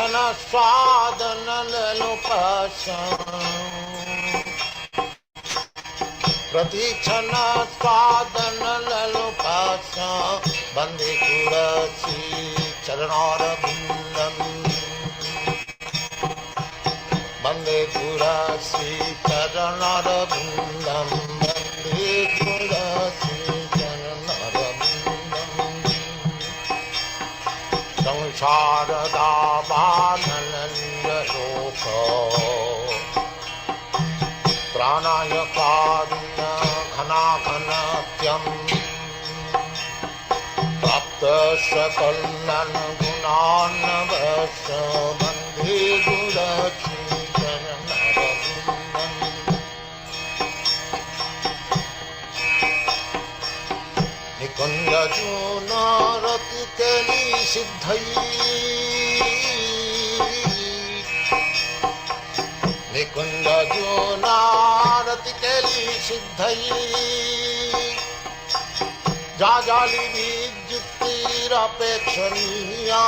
Pratikshana swadana lalupasam Pratikshana swadana lalupasam Bande kurasi charanarabindam Bande kurasi charanarabindam Bande kurasi Samsara-dāvānananda-loka Pranaya-kārya-ghana-ghanatyam Prapta-sakalana-gunāna-vasya Bandhe Guraki-charanarabindam Nikunja-juna-rati-keli siddhai Nikunja-juna-rati-keli siddhai Jajali-vijyuktir-apekshaniya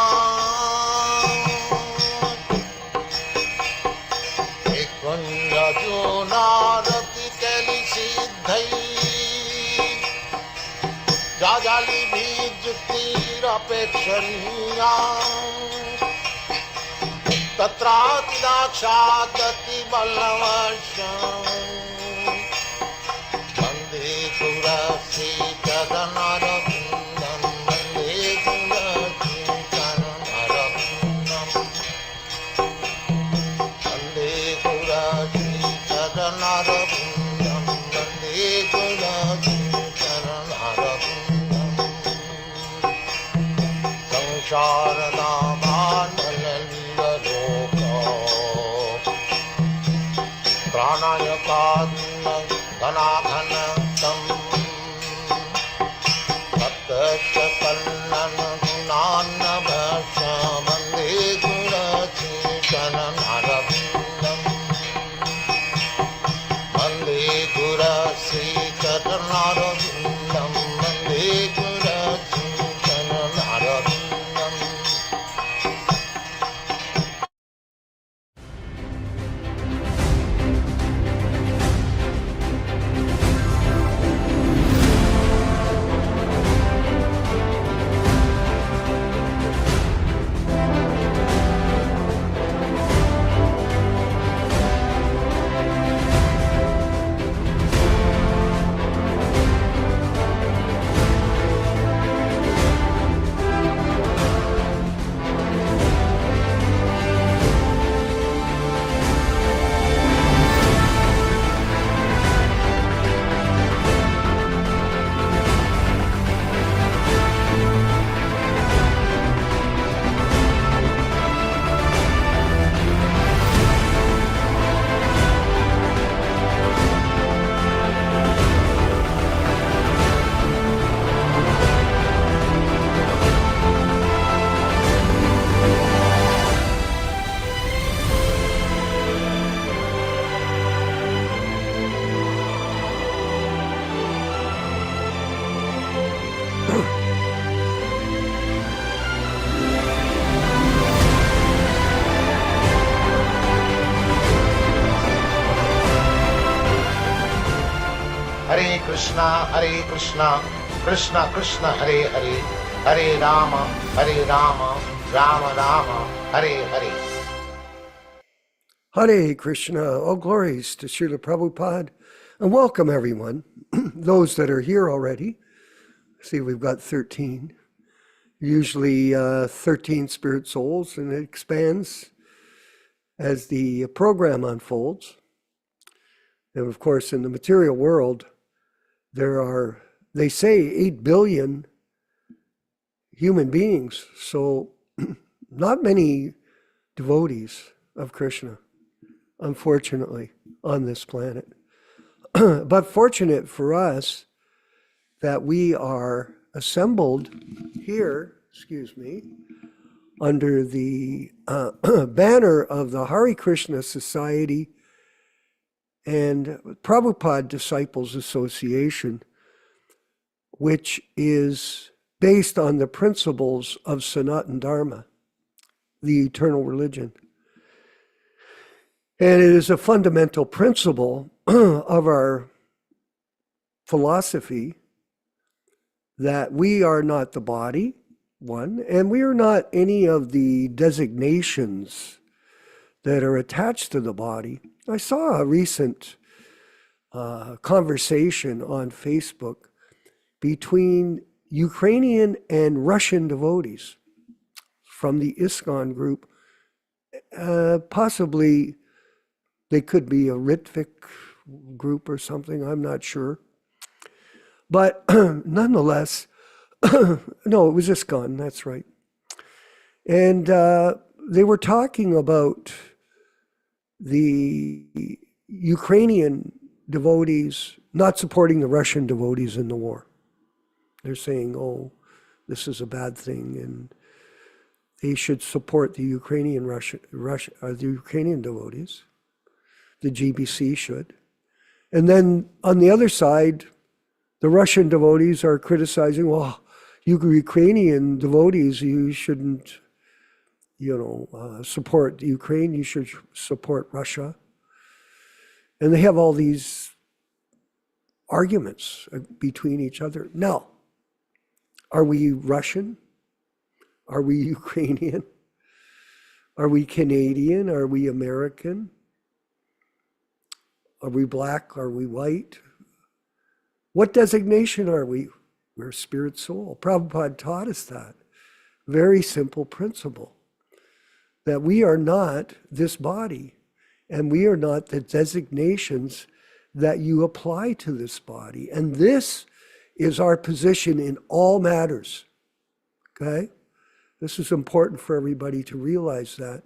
Nikunja-juna-rati-keli siddhai Jajali vijyuktir-apekshaniya Tatrati-dakshadati ballavasham Bande kurasi charanarabindam Bande kurasi charanarabindam Bande kurasi charanarabindam Bande kurasi charanarabindam Samsara-dāvānananda-loka Pranaya-kārya-ghana-ghanatyam Prapta-sakalana-gunāna-vasya Bande Guraki-charanarabindam Bande Gurasi-charanarabindam Bande Guraki-charanarabindam Hare Krishna, Krishna Krishna, Hare Hare, Hare Rama, Rama Rama, Hare Hare. Hare Krishna, all glories to Srila Prabhupada, and welcome everyone, those that are here already. See, we've got 13, usually 13 spirit souls, and it expands as the program unfolds. And of course, in the material world, there are, they say, 8 billion human beings, so not many devotees of Krishna, unfortunately, on this planet. But fortunate for us that we are assembled here, under the banner of the Hare Krishna Society and Prabhupada Disciples Association, which is based on the principles of Sanatana Dharma, the eternal religion. And it is a fundamental principle of our philosophy that we are not the body, one, and we are not any of the designations that are attached to the body. I saw a recent conversation on Facebook between Ukrainian and Russian devotees from the ISKCON group. Possibly they could be a Ritvik group or something, I'm not sure. But nonetheless, no, it was ISKCON, that's right. And they were talking about the Ukrainian devotees not supporting the Russian devotees in the war. They're saying, oh, this is a bad thing, and they should support the Ukrainian the Ukrainian devotees. The GBC should. And then on the other side, the Russian devotees are criticizing, well, you Ukrainian devotees, you shouldn't, support Ukraine, you should support Russia. And they have all these arguments between each other. Now, are we Russian? Are we Ukrainian? Are we Canadian? Are we American? Are we black? Are we white? What designation are we? We're spirit soul. Prabhupada taught us that. Very simple principle. That we are not this body, and we are not the designations that you apply to this body. And this is our position in all matters. Okay? This is important for everybody to realize that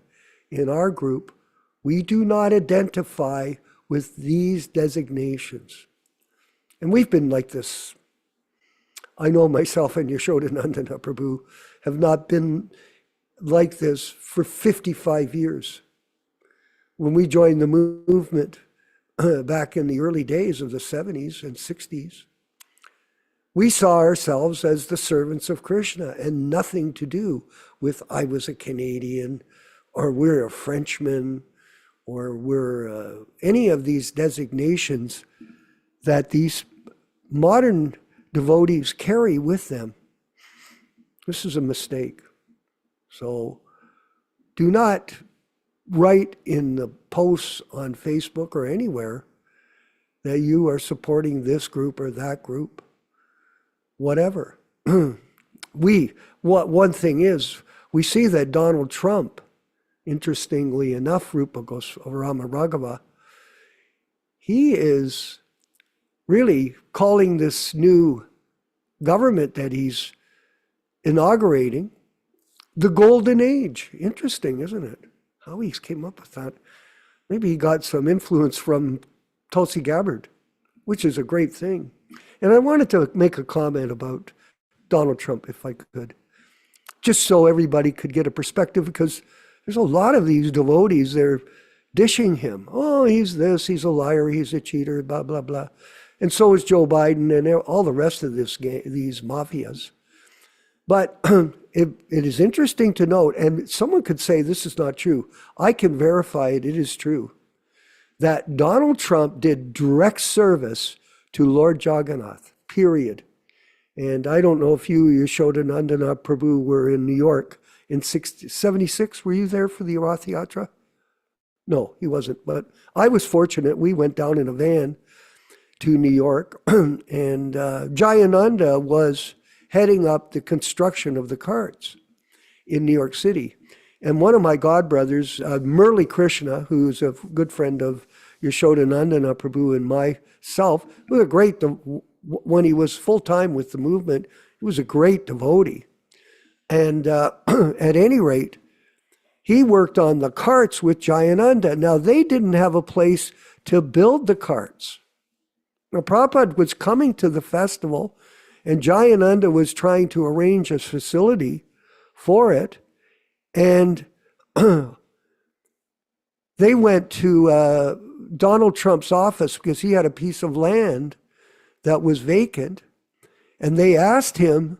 in our group, we do not identify with these designations. And we've been like this. I know myself and Yaśodā-nandana Prabhu have not been like this for 55 years. When we joined the movement back in the early days of the 70s and 60s, we saw ourselves as the servants of Krishna and nothing to do with I was a Canadian, or we're a Frenchman, or we're any of these designations that these modern devotees carry with them. This is a mistake. So do not write in the posts on Facebook or anywhere that you are supporting this group or that group, whatever. One thing is, we see that Donald Trump, interestingly enough, Rupa Goswami Raghava, he is really calling this new government that he's inaugurating the golden age. Interesting, isn't it? How he came up with that. Maybe he got some influence from Tulsi Gabbard, which is a great thing. And I wanted to make a comment about Donald Trump, if I could, just so everybody could get a perspective, because there's a lot of these devotees, they're dishing him. Oh, he's this, he's a liar, he's a cheater, blah, blah, blah. And so is Joe Biden and all the rest of these mafias. But it is interesting to note, and someone could say this is not true. I can verify it, it is true, that Donald Trump did direct service to Lord Jagannath, period. And I don't know if you, Yaśodā-nandana Prabhu, were in New York in 76. Were you there for the Rath Yatra? No, he wasn't. But I was fortunate. We went down in a van to New York, and Jayananda was heading up the construction of the carts in New York City. And one of my godbrothers, Murli Krishna, who's a good friend of Yaśodā-nandana Prabhu and myself, was a great, when he was full-time with the movement, he was a great devotee. And at any rate, he worked on the carts with Jayananda. Now, they didn't have a place to build the carts. Now, Prabhupada was coming to the festival, and Jayananda was trying to arrange a facility for it. And they went to Donald Trump's office because he had a piece of land that was vacant. And they asked him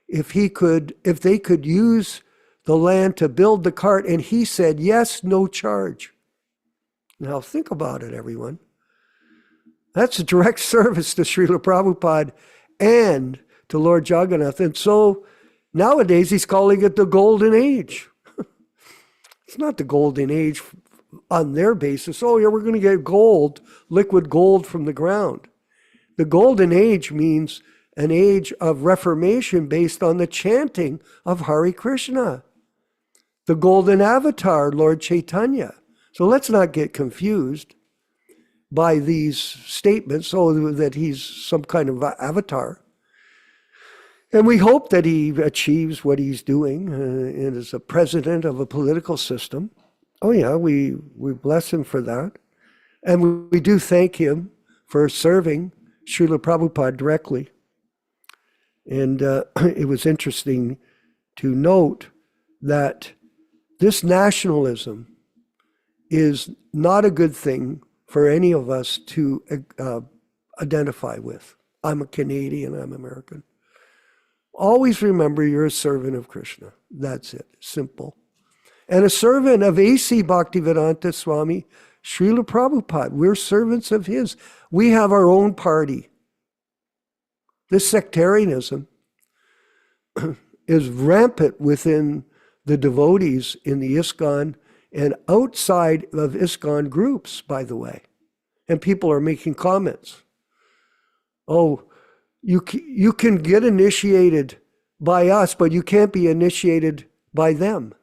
if they could use the land to build the cart, and he said, yes, no charge. Now think about it, everyone. That's a direct service to Srila Prabhupada and to Lord Jagannath. And so nowadays he's calling it the Golden Age. It's not the Golden Age on their basis. Oh, yeah, we're going to get gold, liquid gold from the ground. The Golden Age means an age of reformation based on the chanting of Hare Krishna. The golden avatar, Lord Chaitanya. So let's not get confused by these statements, that he's some kind of avatar. And we hope that he achieves what he's doing and is a president of a political system. Oh yeah, we bless him for that. And we do thank him for serving Srila Prabhupada directly. And it was interesting to note that this nationalism is not a good thing for any of us to identify with. I'm a Canadian, I'm American. Always remember you're a servant of Krishna. That's it, simple. And a servant of A.C. Bhaktivedanta Swami Srila Prabhupada. We're servants of his. We have our own party. This sectarianism is rampant within the devotees in the ISKCON and outside of ISKCON groups, by the way. And people are making comments. Oh, you can get initiated by us, but you can't be initiated by them.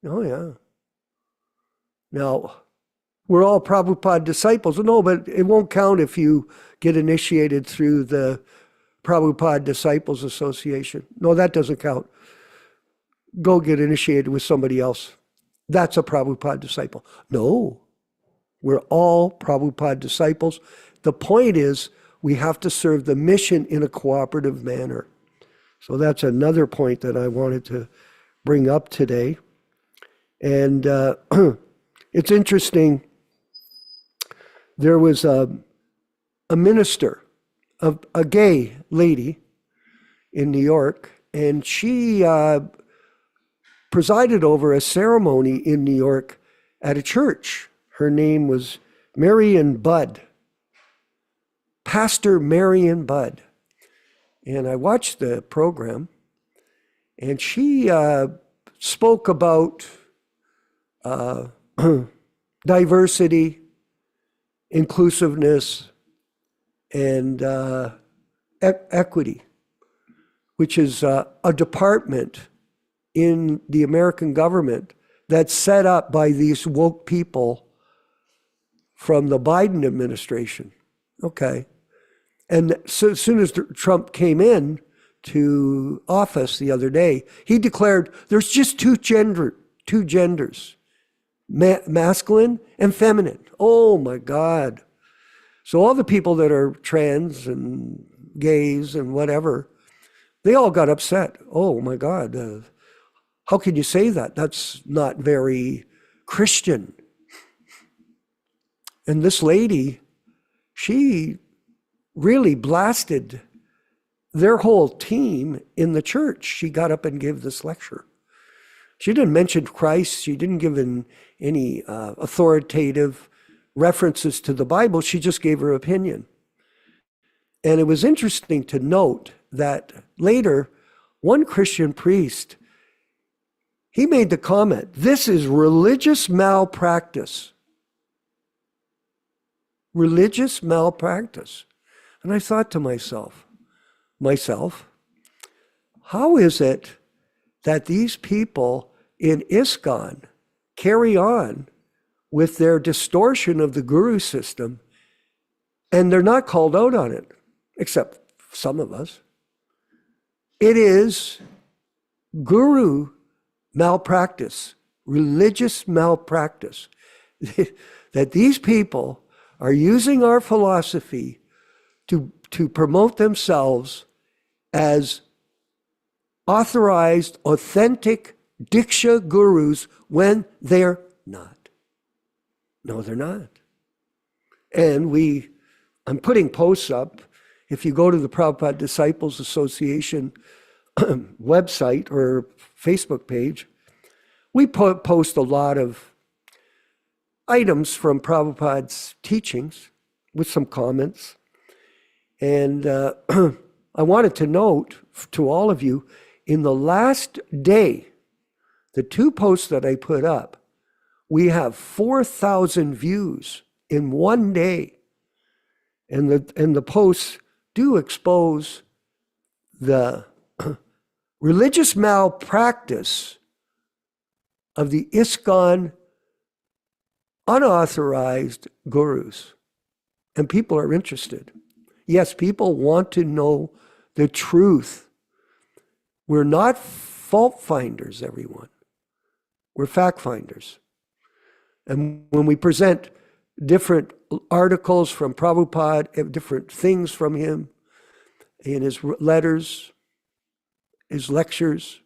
Oh, yeah. Now, we're all Prabhupada disciples. No, but it won't count if you get initiated through the Prabhupada Disciples Association. No, that doesn't count. Go get initiated with somebody else. That's a Prabhupada disciple. No, we're all Prabhupada disciples. The point is, we have to serve the mission in a cooperative manner. So that's another point that I wanted to bring up today. And it's interesting, there was a minister, a gay lady in New York, and she presided over a ceremony in New York at a church. Her name was Marion Budd, Pastor Marion Budd. And I watched the program, and she spoke about diversity, inclusiveness, and equity, which is a department in the American government that's set up by these woke people from the Biden administration. Okay. And so as soon as Trump came in to office the other day, he declared there's just two genders, masculine and feminine. Oh my God. So all the people that are trans and gays and whatever, they all got upset. Oh my God. How can you say that? That's not very Christian. And this lady, she really blasted their whole team in the church. She got up and gave this lecture. She didn't mention Christ. She didn't give any authoritative references to the Bible. She just gave her opinion. And it was interesting to note that later, one Christian priest, he made the comment, this is religious malpractice. Religious malpractice. And I thought to myself, how is it that these people in ISKCON carry on with their distortion of the guru system and they're not called out on it, except some of us? It is guru malpractice, religious malpractice, that these people are using our philosophy to promote themselves as authorized, authentic Diksha gurus when they're not. No, they're not. And I'm putting posts up. If you go to the Prabhupada Disciples Association website or Facebook page, we post a lot of items from Prabhupada's teachings with some comments. And I wanted to note to all of you, in the last day, the 2 posts that I put up, we have 4,000 views in one day. And the posts do expose the religious malpractice of the ISKCON unauthorized gurus. And people are interested. Yes, people want to know the truth. We're not fault finders, everyone. We're fact finders. And when we present different articles from Prabhupada, different things from him in his letters, his lectures,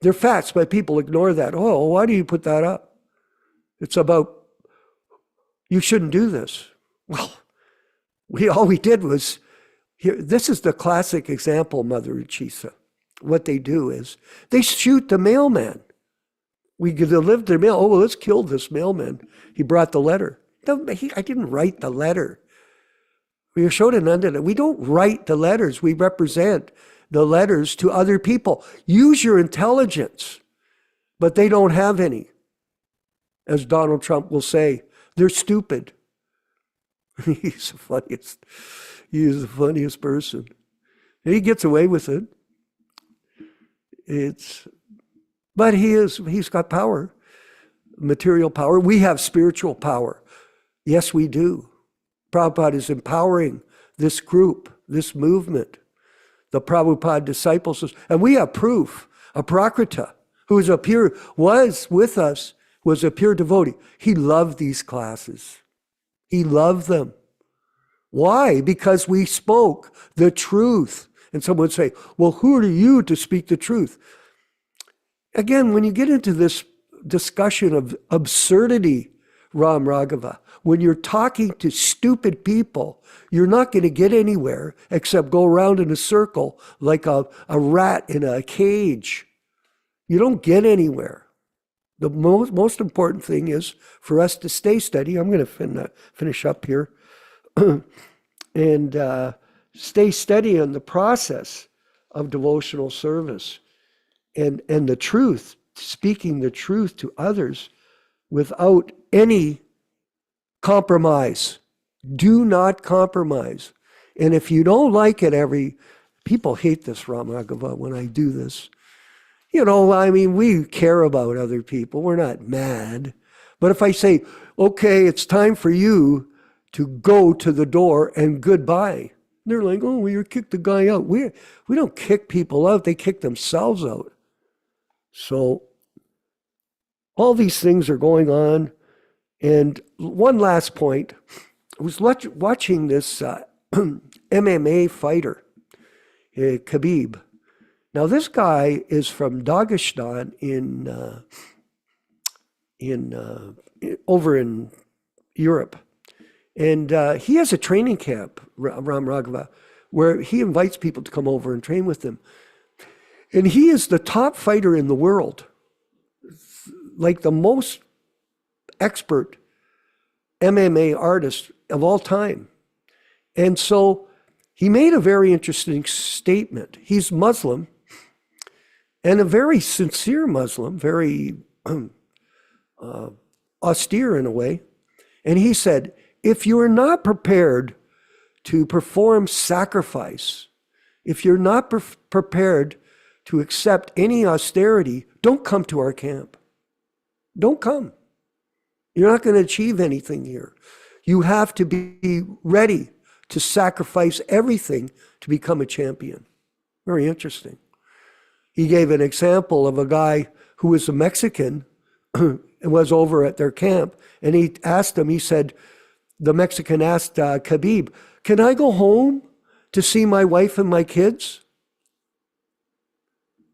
they're facts, but people ignore that. Oh, why do you put that up? It's about, you shouldn't do this. Well, all we did was, here, this is the classic example, Mother Uchisa. What they do is, they shoot the mailman. We delivered the mail. Oh, well, let's kill this mailman. He brought the letter. No, I didn't write the letter. Yaśodā-nandana, we don't write the letters. We represent the letters to other people. Use your intelligence, but they don't have any. As Donald Trump will say, they're stupid. He's the funniest. He is the funniest person. And he gets away with it. But he's got power, material power. We have spiritual power. Yes, we do. Prabhupada is empowering this group, this movement, the Prabhupada Disciples. And we have proof. Prakrita, who was with us, was a pure devotee. He loved these classes. He loved them. Why? Because we spoke the truth. And someone would say, well, who are you to speak the truth? Again, when you get into this discussion of absurdity, Ram Raghava, when you're talking to stupid people, you're not going to get anywhere except go around in a circle like a rat in a cage. You don't get anywhere. The most important thing is for us to stay steady. I'm going to finish up here. And stay steady in the process of devotional service and the truth, speaking the truth to others without any compromise. Do not compromise. And if you don't like it, people hate this, Ramaghava, when I do this. We care about other people. We're not mad. But if I say, okay, it's time for you to go to the door and goodbye, they're like, oh, well, you kicked the guy out. We don't kick people out. They kick themselves out. So all these things are going on. And one last point, I was watching this MMA fighter, Khabib. Now this guy is from Dagestan over in Europe. And he has a training camp, Ram Raghava, where he invites people to come over and train with him. And he is the top fighter in the world, like the most expert MMA artist of all time. And so he made a very interesting statement. He's Muslim, and a very sincere Muslim, very austere in a way. And he said, if you are not prepared to perform sacrifice, if you're not prepared to accept any austerity, don't come to our camp. Don't come. You're not going to achieve anything here. You have to be ready to sacrifice everything to become a champion. Very interesting. He gave an example of a guy who was a Mexican and was over at their camp, and he asked him, he said, the Mexican asked Khabib, can I go home to see my wife and my kids?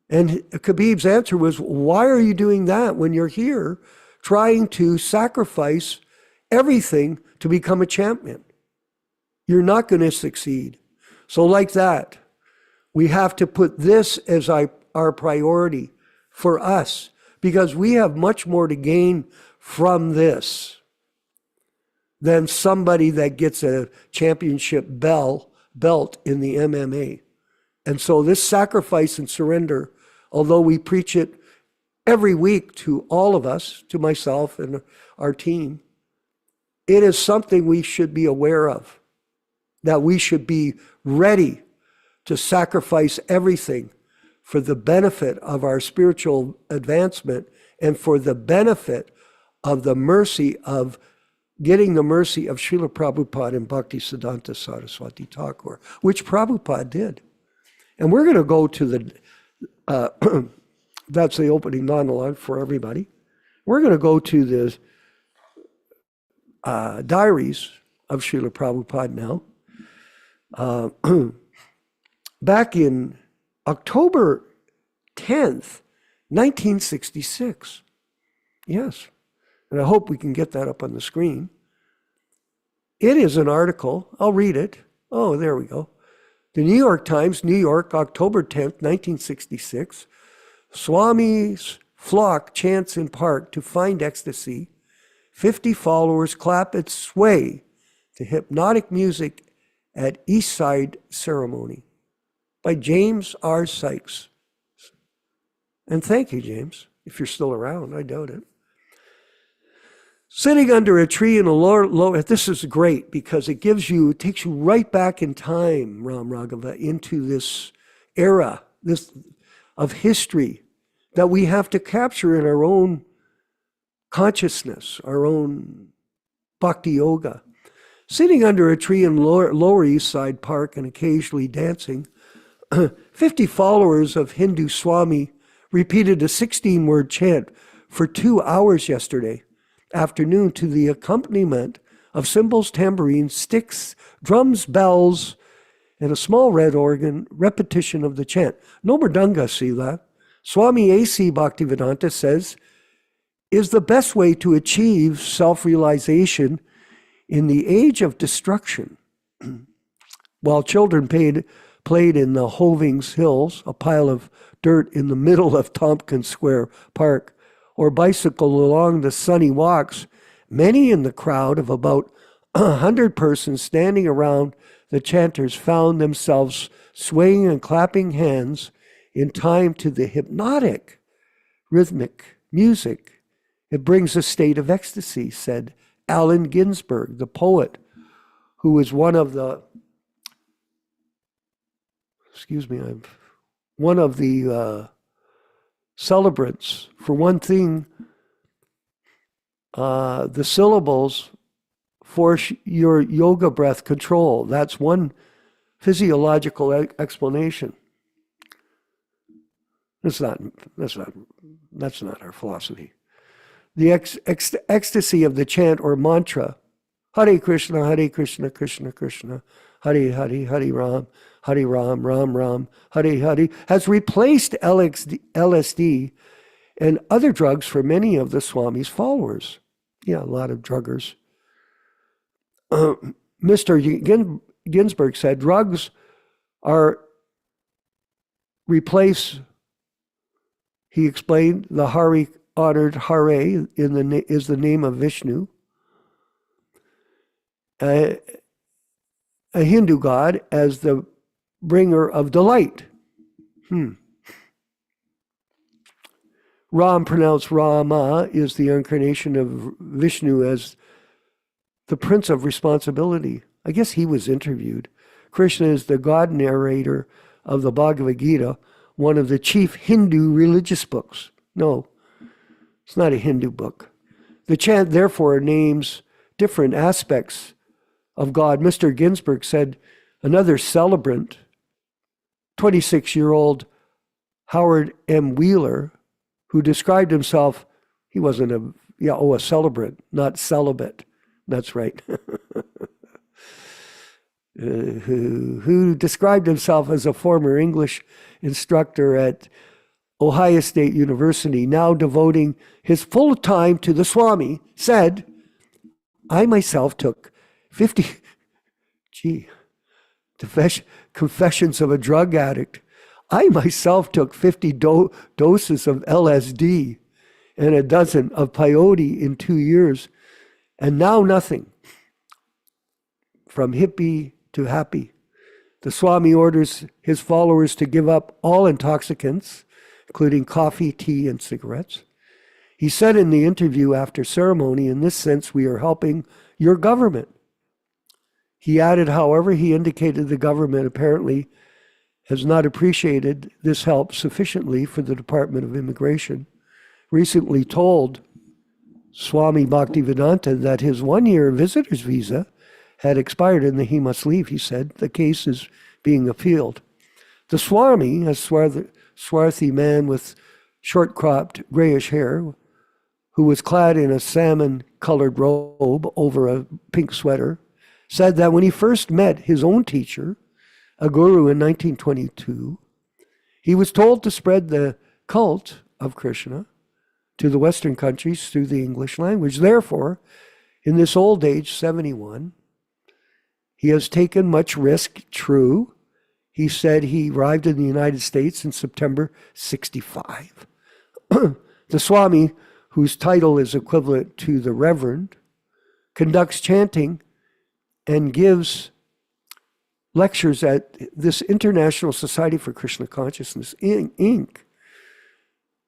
And Khabib's answer was, why are you doing that when you're here trying to sacrifice everything to become a champion? You're not going to succeed. So like that, We have to put this as our priority for us, because we have much more to gain from this than somebody that gets a championship belt in the MMA. And so this sacrifice and surrender, although we preach it every week to all of us, to myself and our team, it is something we should be aware of, that we should be ready to sacrifice everything for the benefit of our spiritual advancement and for the benefit of the mercy of getting the mercy of Srila Prabhupada and Bhaktisiddhanta Saraswati Thakur, which Prabhupada did. And we're going to go to the, that's the opening monologue for everybody. We're going to go to the diaries of Srila Prabhupada now. Back in October 10th, 1966. Yes. And I hope we can get that up on the screen. It is an article. I'll read it. Oh, there we go. The New York Times, New York, October 10th, 1966. Swami's flock chants in park to find ecstasy. 50 followers clap and sway to hypnotic music at East Side ceremony. By James R. Sykes. And thank you, James, if you're still around. I doubt it. Sitting under a tree in a low, this is great because it takes you right back in time, Ram Raghava, into this era, of history that we have to capture in our own consciousness, our own bhakti yoga. Sitting under a tree in Lower East Side Park and occasionally dancing, 50 followers of Hindu Swami repeated a 16-word chant for 2 hours yesterday afternoon to the accompaniment of cymbals, tambourines, sticks, drums, bells, and a small red organ repetition of the chant. No mridanga, Sila. Swami A.C. Bhaktivedanta says, is the best way to achieve self-realization in the age of destruction. While children played in the Hovings Hills, a pile of dirt in the middle of Tompkins Square Park, or bicycled along the sunny walks, many in the crowd of about 100 persons standing around the chanters found themselves swaying and clapping hands in time to the hypnotic, rhythmic music. It brings a state of ecstasy, said Allen Ginsberg, the poet, who was one of the celebrants. For one thing, the syllables force your yoga breath control. That's one physiological explanation. That's not our philosophy. The ecstasy of the chant or mantra, Hare Krishna, Hare Krishna, Krishna Krishna, Hare Hare, Hare Ram, Ram Ram, Hare Hare, has replaced LSD and other drugs for many of the Swami's followers. Yeah, a lot of druggers. Mr. Ginsberg said, drugs replace, he explained, the Hari honored Hare is the name of Vishnu, a Hindu god, as the bringer of delight. Ram, pronounced Rama, is the incarnation of Vishnu as the prince of responsibility. I guess he was interviewed. Krishna is the god narrator of the Bhagavad Gita, one of the chief Hindu religious books. No, it's not a Hindu book. The chant, therefore, names different aspects of God. Mr. Ginsberg said another celebrant, 26-year-old Howard M. Wheeler, who described himself, he wasn't a celebrant, not celibate. That's right. Who described himself as a former English instructor at Ohio State University, now devoting his full time to the Swami, said, I myself took 50 confessions of a drug addict I myself took 50 doses of LSD and a dozen of peyote in 2 years, and now nothing. From hippie to happy. The Swami orders his followers to give up all intoxicants, including coffee, tea, and cigarettes. He said in the interview after ceremony, in this sense, we are helping your government. He added, however, he indicated the government apparently has not appreciated this help sufficiently for the Department of Immigration. Recently told Swami Bhaktivedanta that his 1-year visitor's visa had expired and that he must leave. He said the case is being appealed. The Swami, a swarthy man with short-cropped grayish hair, who was clad in a salmon-colored robe over a pink sweater, said that when he first met his own teacher, a guru in 1922, he was told to spread the cult of Krishna to the Western countries through the English language. Therefore, in this old age, 71, he has taken much risk, true. He said he arrived in the United States in September 65. The Swami, whose title is equivalent to the Reverend, conducts chanting and gives lectures at this International Society for Krishna Consciousness, Inc.,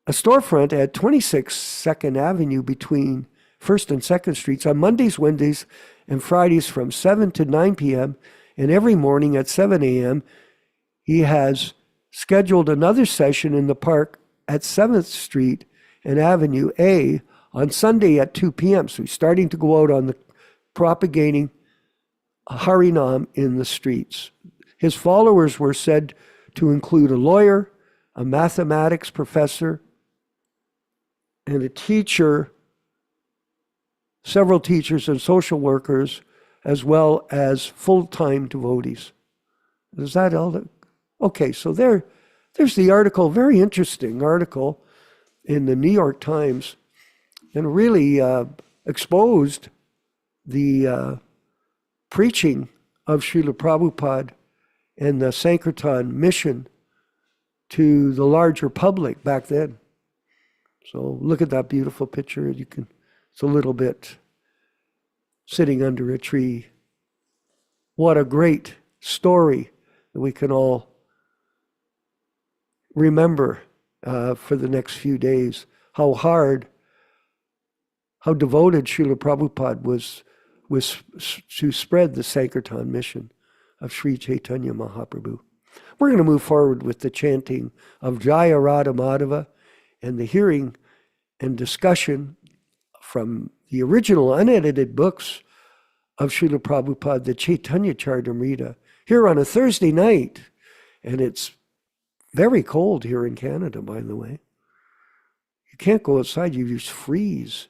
a storefront at 26 2nd Avenue between 1st and 2nd Streets on Mondays, Wednesdays, and Fridays from 7 to 9 p.m. And every morning at 7 a.m., he has scheduled another session in the park at 7th Street and Avenue A on Sunday at 2 p.m. So he's starting to go out on the propagating Harinam in the streets. His followers were said to include a lawyer, a mathematics professor, and a teacher, several teachers and social workers, as well as full-time devotees. Is that all? Okay, so there's the article, very interesting article in the New York Times, and really exposed the preaching of Srila Prabhupada and the Sankirtan mission to the larger public back then. So look at that beautiful picture. It's a little bit sitting under a tree. What a great story that we can all remember for the next few days. How devoted Srila Prabhupada was to spread the Sankirtan mission of Sri Chaitanya Mahaprabhu. We're going to move forward with the chanting of Jaya Radha Madhava and the hearing and discussion from the original unedited books of Srila Prabhupada, the Caitanya-caritāmṛta, here on a Thursday night. And it's very cold here in Canada, by the way. You can't go outside, you just freeze.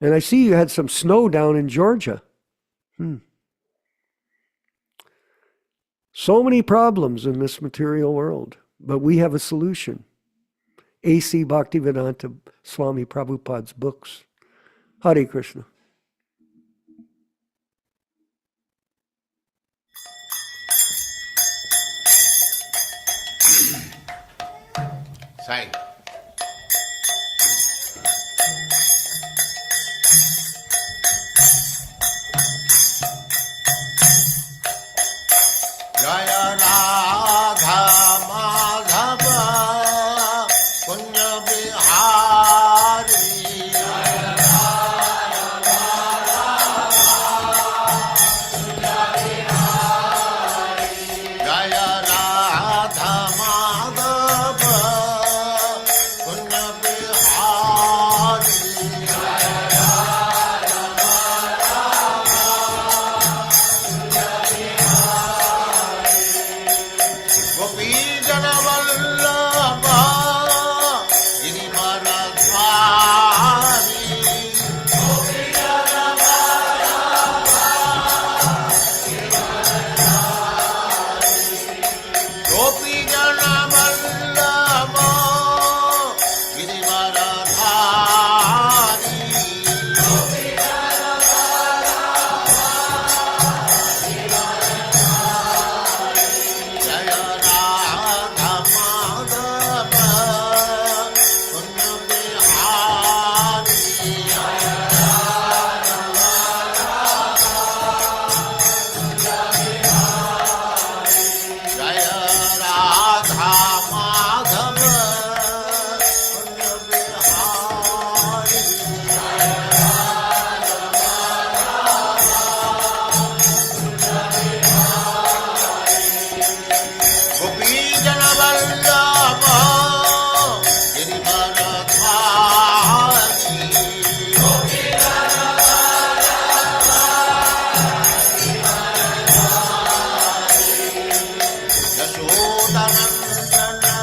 And I see you had some snow down in Georgia. So many problems in this material world, but we have a solution. A.C. Bhaktivedanta Swami Prabhupada's books. Hare Krishna. Sai. Jaya Radha Madhava Punya Bihari. Jaya Radha Madhava Punya Bihari. Jaya Radha Madhava Punya Bihari. Jaya Radha Gopi Jana Vallabha Girivaradhari. Gopi Jana Vallabha Girivaradhari. Gopi Jana Vallabha Girivaradhari. Gopi Jana Vallabha Girivaradhari. Jaya Radha Vallabha Girivardhari Yaśodā-nandana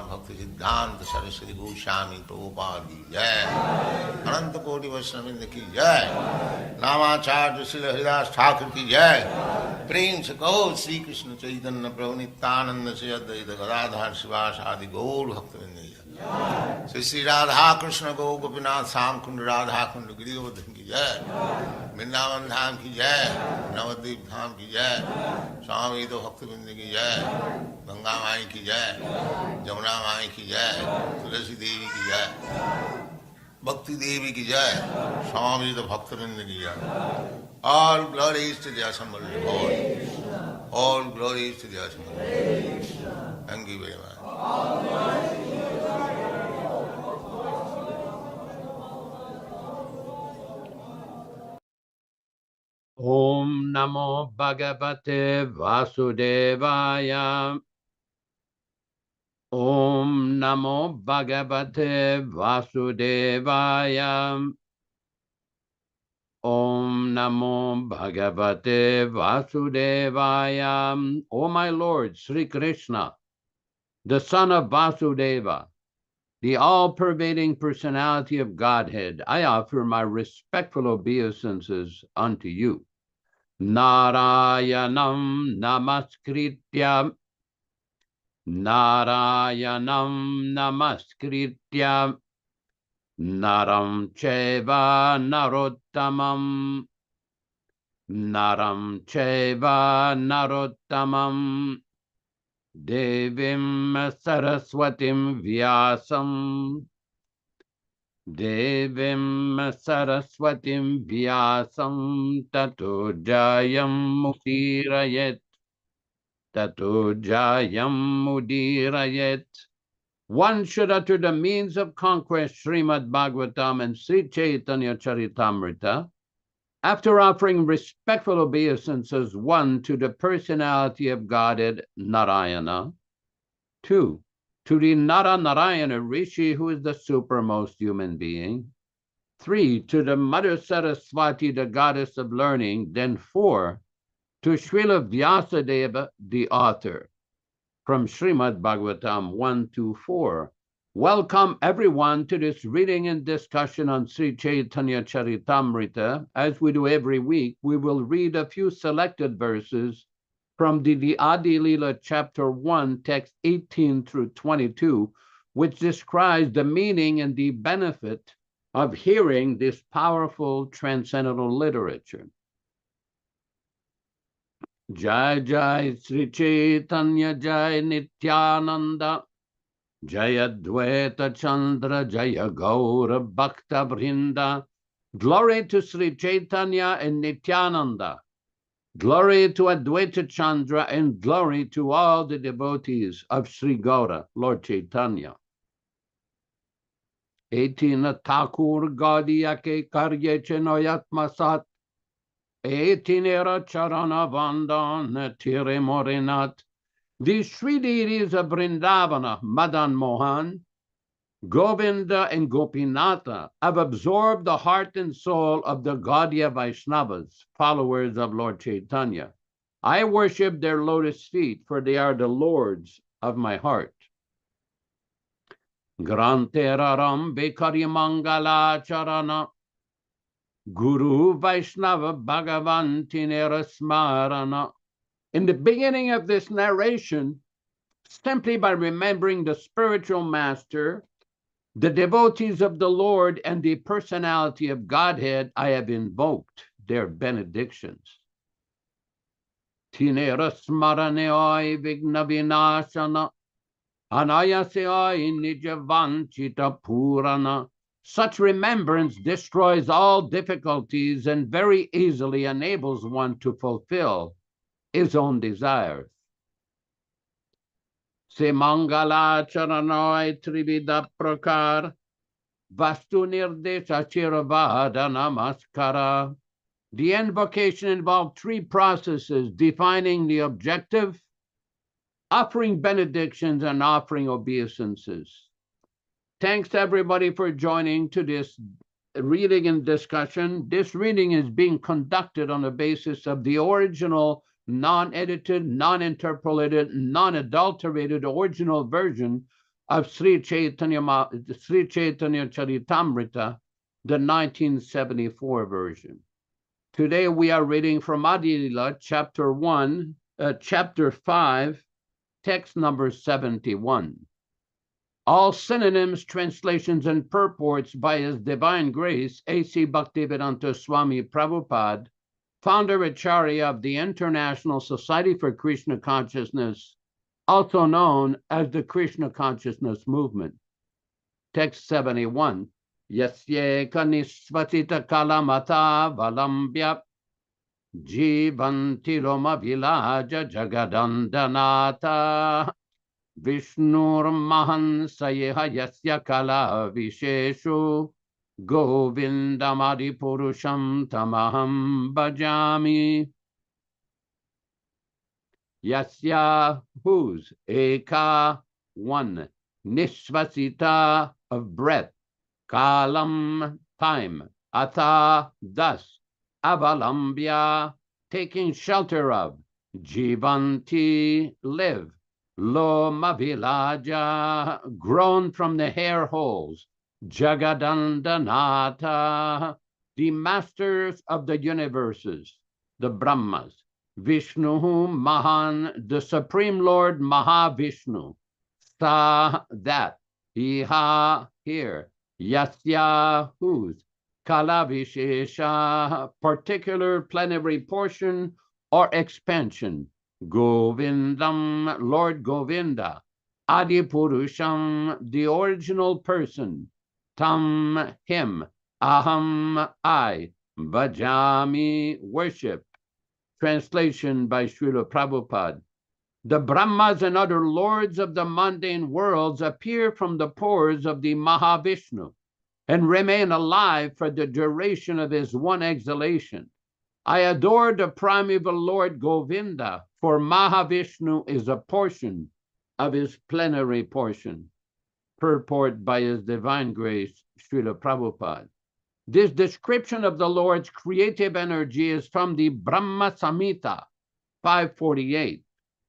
Bhaktivedanta Swami Prabhupāda ki jai. Ananta Koti Vaishnavrinda ki jai. Namācārya Srila Haridas Thakur ki jai. Prem se kaho Sri Krishna Caitanya Prabhu Nityānanda Sri Advaita Gadadhar Sivasadi Gaur Bhaktivedanta ki jai. Sri Sri Radha Krishna Gaur Gopinath Sam Kund Radha Kund Girivardhan ki jai. Vrindavan Dham ki jai. Navadvip Dham ki jai. Swami Bhaktivedanta ki jai. Ganga Mai ki jai. Jamuna Mai ki jai. Tulasi Devi ki jai. Bhakti Devi ki jai. Swami Bhaktivedanta ki jai. All glories to the assembled Lord. All glories to the assembled Lord. Thank you very much. Om Namo Bhagavate Vasudevaya. Om Namo Bhagavate Vasudevaya. Om Namo Bhagavate Vasudevaya. O my Lord, Sri Krishna, the son of Vasudeva, the all-pervading personality of Godhead, I offer my respectful obeisances unto you. Narayanam namaskritya. Narayanam namaskritya. Naram cheva narottamam. Naram cheva narottamam. Devim Saraswatim Vyasam. Devim Saraswatim Vyasam. Tato Jayam Mudirayet. Tato Jayam Mudirayet. One should utter the means of conquest, Srimad Bhagavatam and Sri Caitanya-caritāmṛta, After offering respectful obeisances, 1, to the personality of Godhead, Narayana, 2, to the Narayana Rishi, who is the supermost human being, 3, to the Mother Saraswati, the goddess of learning, then 4, to Srila Vyasadeva, the author, from Srimad Bhagavatam 1-4. Welcome everyone to this reading and discussion on Sri Caitanya-caritāmṛta. As we do every week, we will read a few selected verses from the Adi Lila chapter 1, text 18-22, which describes the meaning and the benefit of hearing this powerful transcendental literature. Jai Jai Sri Caitanya Jai Nityānanda Jaya Dvaita Chandra Jaya Gaura Bhakta Vrinda. Glory to Sri Caitanya and Nityānanda. Glory to Advaita Chandra and glory to all the devotees of Sri Gaura, Lord Chaitanya. 18 Thakur Gaudiya ke karye chenoyatma sat. 18 Era Charana Vandan Tire Morinat. These three deities of Vrindavana, Madan Mohan, Govinda, and Gopinatha, have absorbed the heart and soul of the Gaudiya Vaishnavas, followers of Lord Chaitanya. I worship their lotus feet, for they are the lords of my heart. Granteraram Bekari Mangala Charana Guru Vaishnava Bhagavan Tinera Smarana. In the beginning of this narration, simply by remembering the spiritual master, the devotees of the Lord, and the personality of Godhead, I have invoked their benedictions. Tinera Smaraneoi Vigna Vinashana Anayaseoi Nijavanchita Purana. Such remembrance destroys all difficulties and very easily enables one to fulfill his own desires. Se Mangala Charanoi Trivida Prakar Vastu Nirdesha Chiravada Namaskara. The invocation involved 3 processes: defining the objective, offering benedictions, and offering obeisances. Thanks to everybody for joining to this reading and discussion. This reading is being conducted on the basis of the original, non-edited, non-interpolated, non-adulterated original version of Sri Caitanya-caritāmṛta, the 1974 version. Today we are reading from Adi Lila, chapter 5, text number 71. All synonyms, translations, and purports by His Divine Grace A.C. Bhaktivedanta Swami Prabhupāda, Founder-Ācārya of the International Society for Krishna Consciousness, also known as the Krishna Consciousness Movement. Text 71. Yasye kanisvatita kalamata valambhya jivanti roma vilaja jagadandanata Vishnur mahan sayeha yasya kala visheshu Govindamadi Purusham Tamaham Bhajami. Yasya, whose, Eka, 1, Nishvasita, of breath, Kalam, time, Atha, thus, Avalambhya, taking shelter of, Jivanti, live, Lo Mavilaja, grown from the hair holes, Jagadandanata, the masters of the universes, the Brahmas, Vishnu Mahan, the Supreme Lord Mahavishnu, Sa, that, Iha, here, Yasya, whose, Kalavishesha, particular plenary portion or expansion, Govindam, Lord Govinda, Adipurusham, the original person, Tam, him, Aham, I, Bhajami, worship. Translation by Srila Prabhupada. The Brahmas and other lords of the mundane worlds appear from the pores of the Mahavishnu and remain alive for the duration of his one exhalation. I adore the primeval Lord Govinda, for Mahavishnu is a portion of his plenary portion. Purport by His Divine Grace, Srila Prabhupada. This description of the Lord's creative energy is from the Brahma Samhita 548,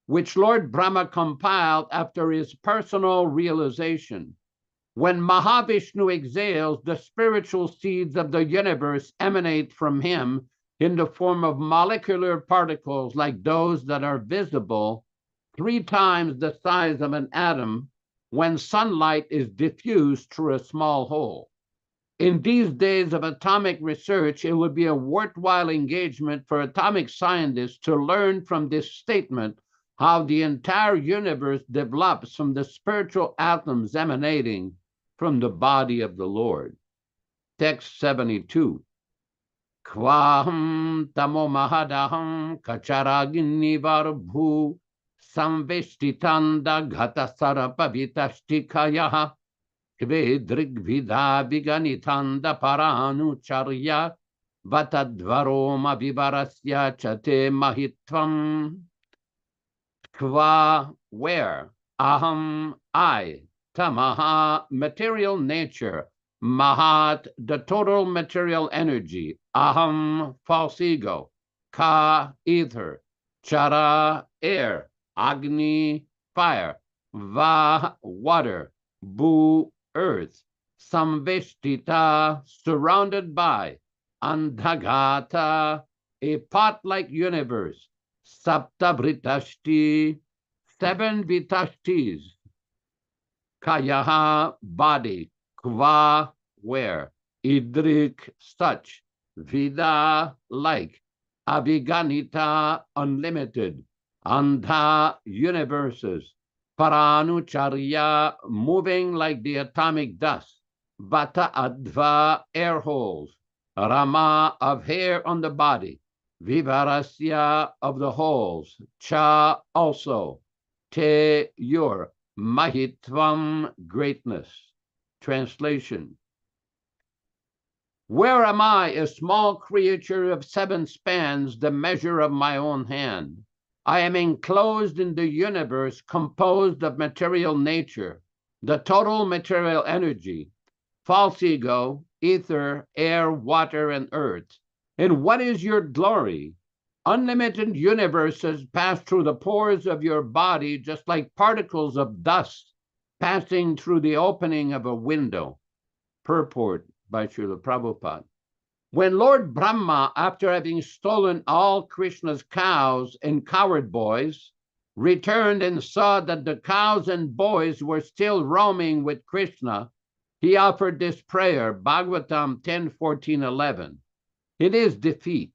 which Lord Brahma compiled after his personal realization. When Mahavishnu exhales, the spiritual seeds of the universe emanate from him in the form of molecular particles like those that are visible 3 times the size of an atom when sunlight is diffused through a small hole. In these days of atomic research, it would be a worthwhile engagement for atomic scientists to learn from this statement how the entire universe develops from the spiritual atoms emanating from the body of the Lord. Text 72. Kvaham tamo mahadaham kacharagini varbhu samveshtitanda ghatasarapavitashtikaya kvedrigvidha viganitanda paranucharya vatadvaroma vivarasya chate mahitvam. Kva, where? Aham, I. Tamaha, material nature. Mahat, the total material energy. Aham, false ego. Ka, ether. Chara, air. Agni, fire. Va, water. Bu, earth. Samveshtita, surrounded by. Andhagata, a pot-like universe. Sapta Vritashti, 7 Vitashtis. Kayaha, body. Kva, where. Idrik, such. Vida, like. Aviganita, unlimited. Andha, universes. Paranucharya, moving like the atomic dust. Vata Adva, air holes. Rama, of hair on the body. Vivarasya, of the holes. Cha, also. Te, your. Mahitvam, greatness. Translation. Where am I, a small creature of 7 spans, the measure of my own hand? I am enclosed in the universe composed of material nature, the total material energy, false ego, ether, air, water, and earth. And what is your glory? Unlimited universes pass through the pores of your body just like particles of dust passing through the opening of a window. Purport by Srila Prabhupada. When Lord Brahma, after having stolen all Krishna's cows and cowherd boys, returned and saw that the cows and boys were still roaming with Krishna, he offered this prayer, Bhagavatam 10:14-11. It is defeat.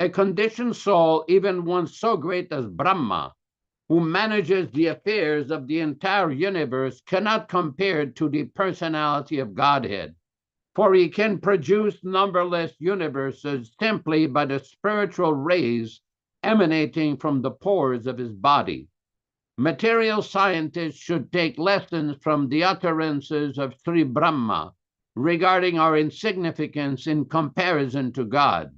A conditioned soul, even one so great as Brahma, who manages the affairs of the entire universe, cannot compare to the personality of Godhead, for he can produce numberless universes simply by the spiritual rays emanating from the pores of his body. Material scientists should take lessons from the utterances of Sri Brahma regarding our insignificance in comparison to God.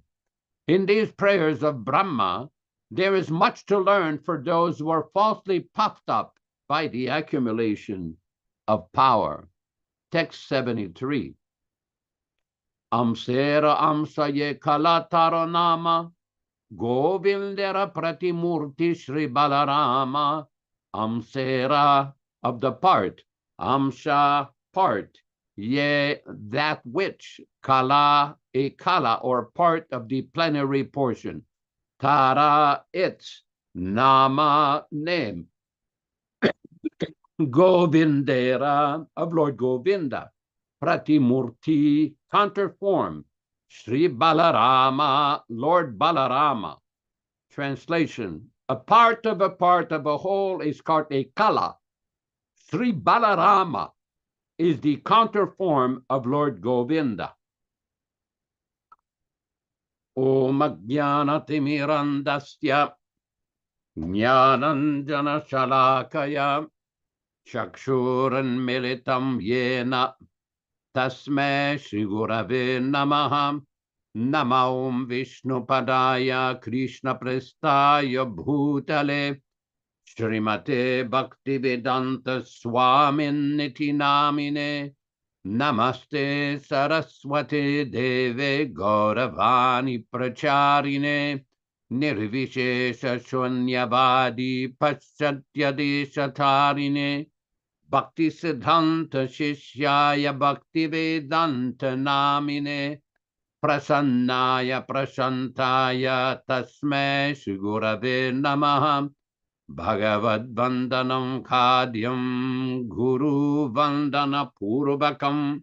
In these prayers of Brahma, there is much to learn for those who are falsely puffed up by the accumulation of power. Text 73. Amsera amsaye kalataro nama, Govindera pratimurti Shri Balarama, Amsera, of the part, Amsha, part, ye, that which, Kala, a kala, or part of the plenary portion, Tara, its, Nama, name, Govindera, of Lord Govinda, Pratimurti, counterform, Sri Balarama, Lord Balarama. Translation. A part of a whole is called a kala. Sri Balarama is the counterform of Lord Govinda. Om Ajnanatimirandasya Jnananjana Shalakaya Chakshuran Militam Yena Tasme Shri Gurave Namaha Nama Om Vishnupadaya Krishna Prestaya Bhutale Srimate Bhaktivedanta Swami Nityānanda Namaste Saraswati Deve Gauravani Pracharine Nirvishesha Shunyavadi Paschatya Deshatarine Bhakti Siddhanta Shishyaya Bhaktivedanta Namine Prasannaya Prashantaya Tasmai Shigurave Namaha Bhagavad Vandanam Khadyam Guru Vandana Purvakam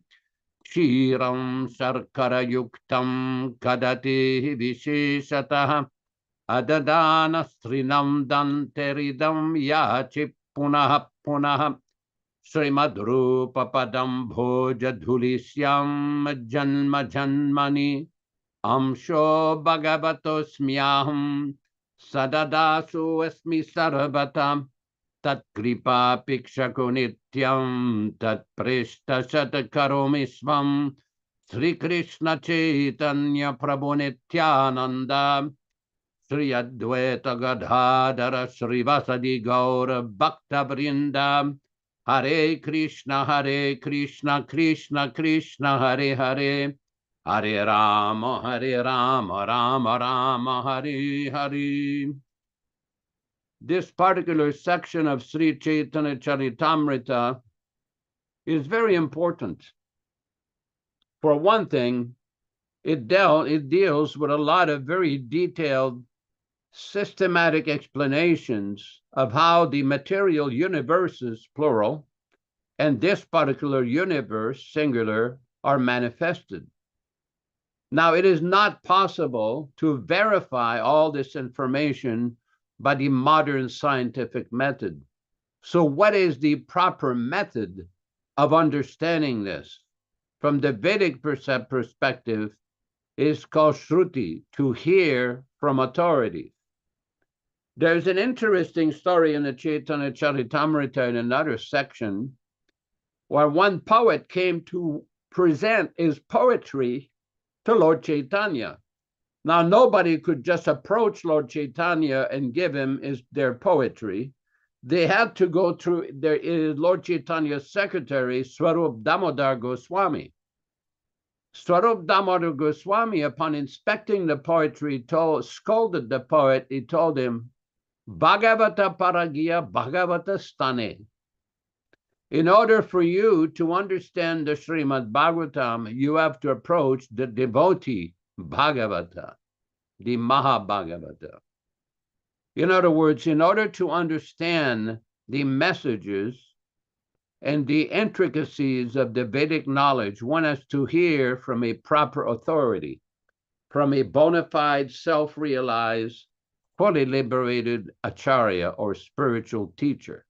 Kshiram Sarkara Yuktam Kadati Visheshataha Adadana Strinam Danteridam Yachi Punaha Punaha Srimad Rupa Padam Bhoja Dhulisyam Janma Janmani Amsho Bhagavatosmyaham Sadadasu Esmi Sarvatam Tat Kripa Pikshako Nityam Tat Prishta Shatakaromi Svam Sri Krishna Caitanya Prabhu Nityānanda Sri Advaita Gadadhara Sri Vasadi Gaura Bhakta Vrinda Hare Krishna Krishna Krishna Hare Hare Hare Rama Rama Rama Hare Hare. This particular section of Sri Caitanya-caritāmṛta is very important. For one thing, it deals with a lot of very detailed, systematic explanations of how the material universes, plural, and this particular universe, singular, are manifested. Now, it is not possible to verify all this information by the modern scientific method. So what is the proper method of understanding this? From the Vedic perspective, is called Shruti, to hear from authority. There's an interesting story in the Caitanya-caritāmṛta in another section, where one poet came to present his poetry to Lord Chaitanya. Now, nobody could just approach Lord Chaitanya and give him their poetry. They had to go through Lord Chaitanya's secretary, Swarup Damodar Goswami. Swarup Damodar Goswami, upon inspecting the poetry, scolded the poet. He told him, Bhagavata Paragya Bhagavata Stane. In order for you to understand the Srimad Bhagavatam, you have to approach the devotee Bhagavata, the Mahabhagavata. In other words, in order to understand the messages and the intricacies of the Vedic knowledge, one has to hear from a proper authority, from a bona fide, self-realized, fully liberated Acharya or spiritual teacher.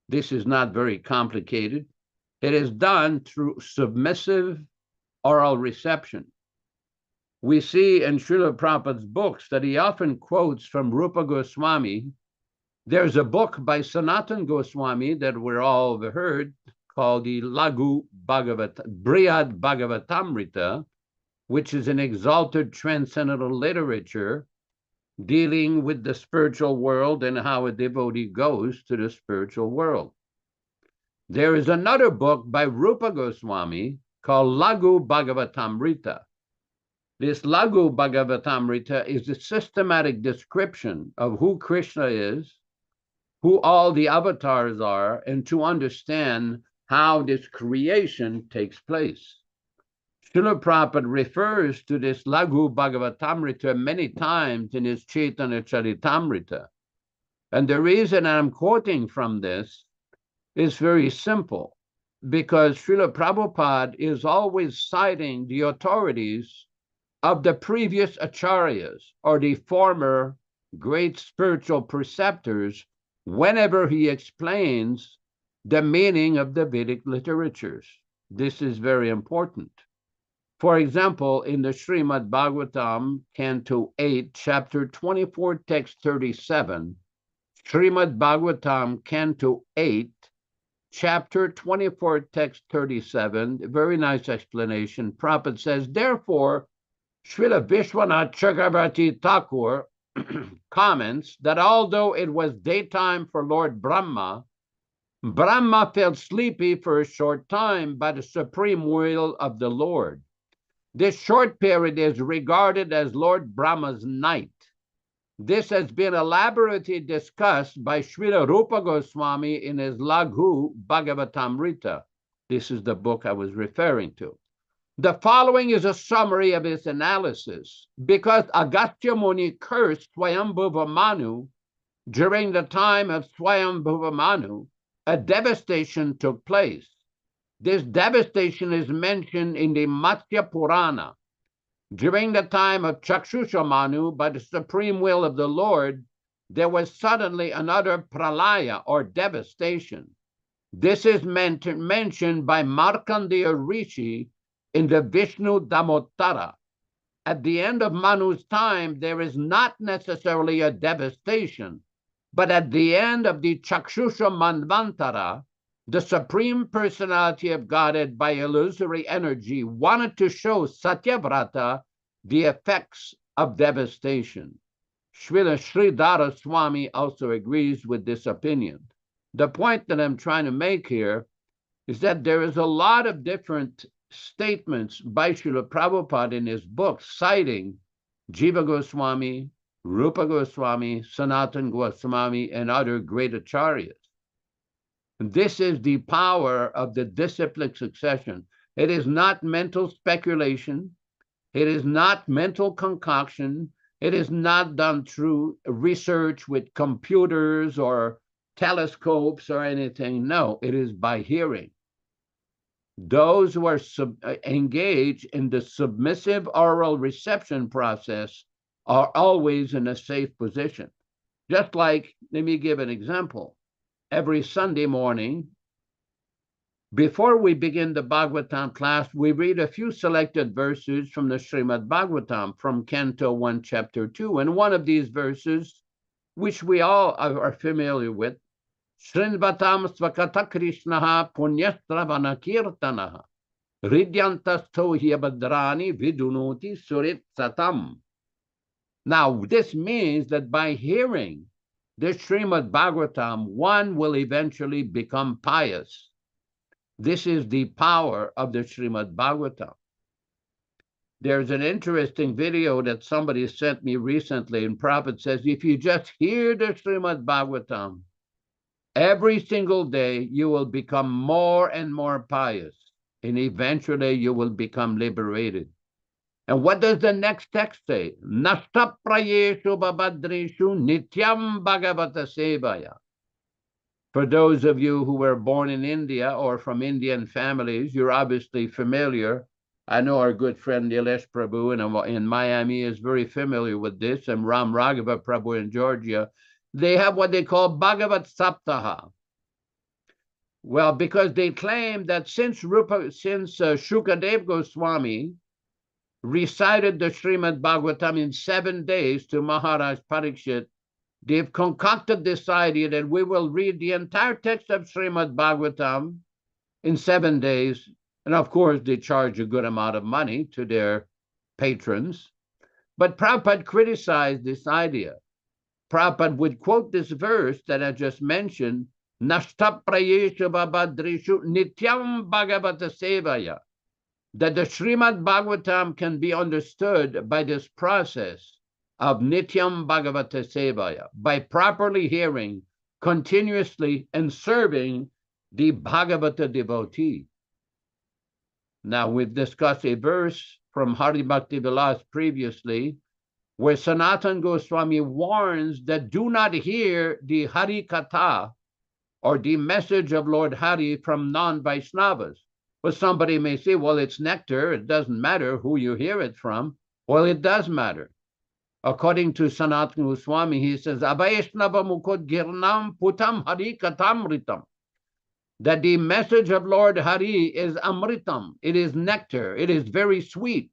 This is not very complicated. It is done through submissive oral reception. We see in Srila Prabhupada's books that he often quotes from Rupa Goswami. There's a book by Sanatana Goswami that we're all heard called the Brihad Bhagavatamrita, which is an exalted transcendental literature dealing with the spiritual world and how a devotee goes to the spiritual world. There is another book by Rupa Goswami called Laghu Bhagavatamrita. This Laghu Bhagavatamrita is a systematic description of who Krishna is, who all the avatars are, and to understand how this creation takes place. Srila Prabhupada refers to this Laghu Bhagavatamrita many times in his Caitanya-caritāmṛta. And the reason I'm quoting from this is very simple, because Srila Prabhupada is always citing the authorities of the previous acharyas or the former great spiritual preceptors whenever he explains the meaning of the Vedic literatures. This is very important. For example, in the Srimad Bhagavatam, Canto 8, Chapter 24, Text 37, Srimad Bhagavatam, Canto 8, Chapter 24, Text 37, very nice explanation. Prabhupada says, therefore, Srila Vishwanath Chakravarti Thakur comments that although it was daytime for Lord Brahma, Brahma felt sleepy for a short time by the supreme will of the Lord. This short period is regarded as Lord Brahma's night. This has been elaborately discussed by Srila Rupa Goswami in his Laghu Bhagavatamrita. This is the book I was referring to. The following is a summary of his analysis. Because Agastya Muni cursed Swayambhuva Manu, during the time of Swayambhuva Manu, a devastation took place. This devastation is mentioned in the Matsya Purana. During the time of Chakshusha Manu, by the supreme will of the Lord, there was suddenly another pralaya, or devastation. This is mentioned by Markandeya Rishi in the Vishnu Damottara. At the end of Manu's time, there is not necessarily a devastation, but at the end of the Chakshusha Manvantara, the Supreme Personality of Godhead, by illusory energy, wanted to show Satyavrata the effects of devastation. Srila Sridhara Swami also agrees with this opinion. The point that I'm trying to make here is that there is a lot of different statements by Srila Prabhupada in his books citing Jiva Goswami, Rupa Goswami, Sanatana Goswami, and other great acharyas. This is the power of the disciplic succession. It is not mental speculation. It is not mental concoction. It is not done through research with computers or telescopes or anything. No, it is by hearing. Those who are engaged in the submissive oral reception process are always in a safe position. Just like, let me give an example. Every Sunday morning, before we begin the Bhagavatam class, we read a few selected verses from the Srimad Bhagavatam, from Canto 1, Chapter 2. And one of these verses, which we all are familiar with, Srinvatam Svakata Krishnaha Punyastravana Kirtanaha Ridyantasto Hyabadrani Vidunoti Surit Satam. Now, this means that by hearing the Srimad Bhagavatam, one will eventually become pious. This is the power of the Srimad Bhagavatam. There's an interesting video that somebody sent me recently, and Prabhupada says, if you just hear the Srimad Bhagavatam, every single day you will become more and more pious, and eventually you will become liberated. And what does the next text say? Nashtaprayeshu babadreshu nityam bhagavata sevaya. For those of you who were born in India or from Indian families, you're obviously familiar. I know our good friend Nilesh Prabhu in Miami is very familiar with this, and Ram Raghava Prabhu in Georgia. They have what they call Bhagavat Saptaha. Well, because they claim that since Shukadev Goswami recited the Srimad Bhagavatam in 7 days to Maharaj Parikshit, they've concocted this idea that we will read the entire text of Srimad Bhagavatam in 7 days. And of course, they charge a good amount of money to their patrons. But Prabhupada criticized this idea. Prabhupada would quote this verse that I just mentioned, Nashtaprayeshu babadreshu nityam bhagavata sevaya, that the Srimad Bhagavatam can be understood by this process of Nityam Bhagavata Sevaya, by properly hearing continuously and serving the Bhagavata devotee. Now, we've discussed a verse from Hari Bhakti Vilas previously, where Sanatana Goswami warns that do not hear the Hari Katha, or the message of Lord Hari, from non-Vaishnavas. Well, somebody may say, well, it's nectar. It doesn't matter who you hear it from. Well, it does matter. According to Sanatana Goswami, he says, Avaishnava mukod girnam putam Hare Krishna, that the message of Lord Hari is amritam. It is nectar. It is very sweet.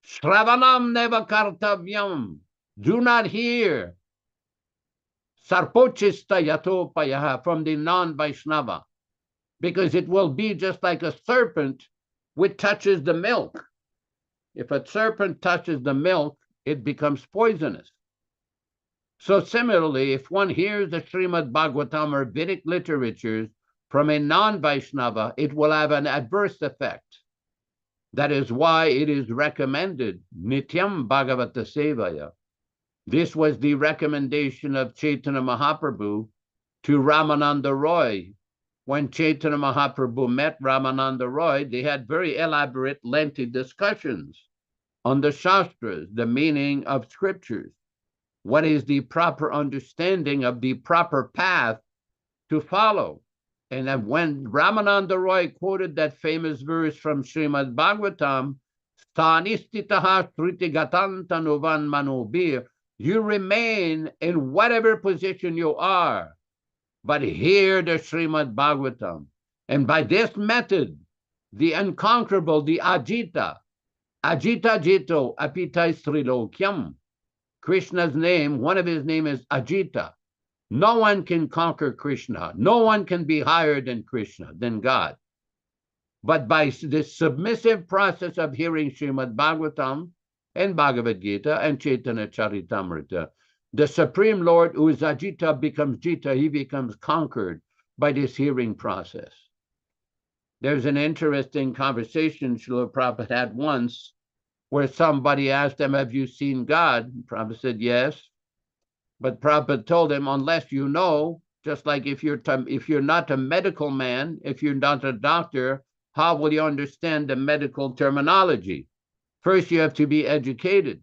Shravanam neva kartavyam. Do not hear sarpochista yatopayaha from the non-Vaishnava, because it will be just like a serpent which touches the milk. If a serpent touches the milk, it becomes poisonous. So similarly, if one hears the Srimad Bhagavatam or Vedic literatures from a non-Vaishnava, it will have an adverse effect. That is why it is recommended, Nityam Bhagavata Sevaya. This was the recommendation of Chaitanya Mahaprabhu to Ramananda Roy. When Chaitanya Mahaprabhu met Ramananda Roy, they had very elaborate, lengthy discussions on the Shastras, the meaning of scriptures. What is the proper understanding of the proper path to follow? And then when Ramananda Roy quoted that famous verse from Srimad Bhagavatam, Sthanistitaha Sritigatantanuvan Manubir, you remain in whatever position you are, but hear the Srimad Bhagavatam. And by this method, the unconquerable, the Ajita Jito Apitai Srilokyam, Krishna's name, one of his name is Ajita. No one can conquer Krishna. No one can be higher than Krishna, than God. But by this submissive process of hearing Srimad Bhagavatam and Bhagavad Gita and Caitanya-caritāmṛta, the Supreme Lord, who is Ajita, becomes Jita. He becomes conquered by this hearing process. There's an interesting conversation Srila Prabhupada had once where somebody asked him, have you seen God? Prabhupada said, yes. But Prabhupada told him, unless you know, just like if you're not a medical man, if you're not a doctor, how will you understand the medical terminology? First, you have to be educated.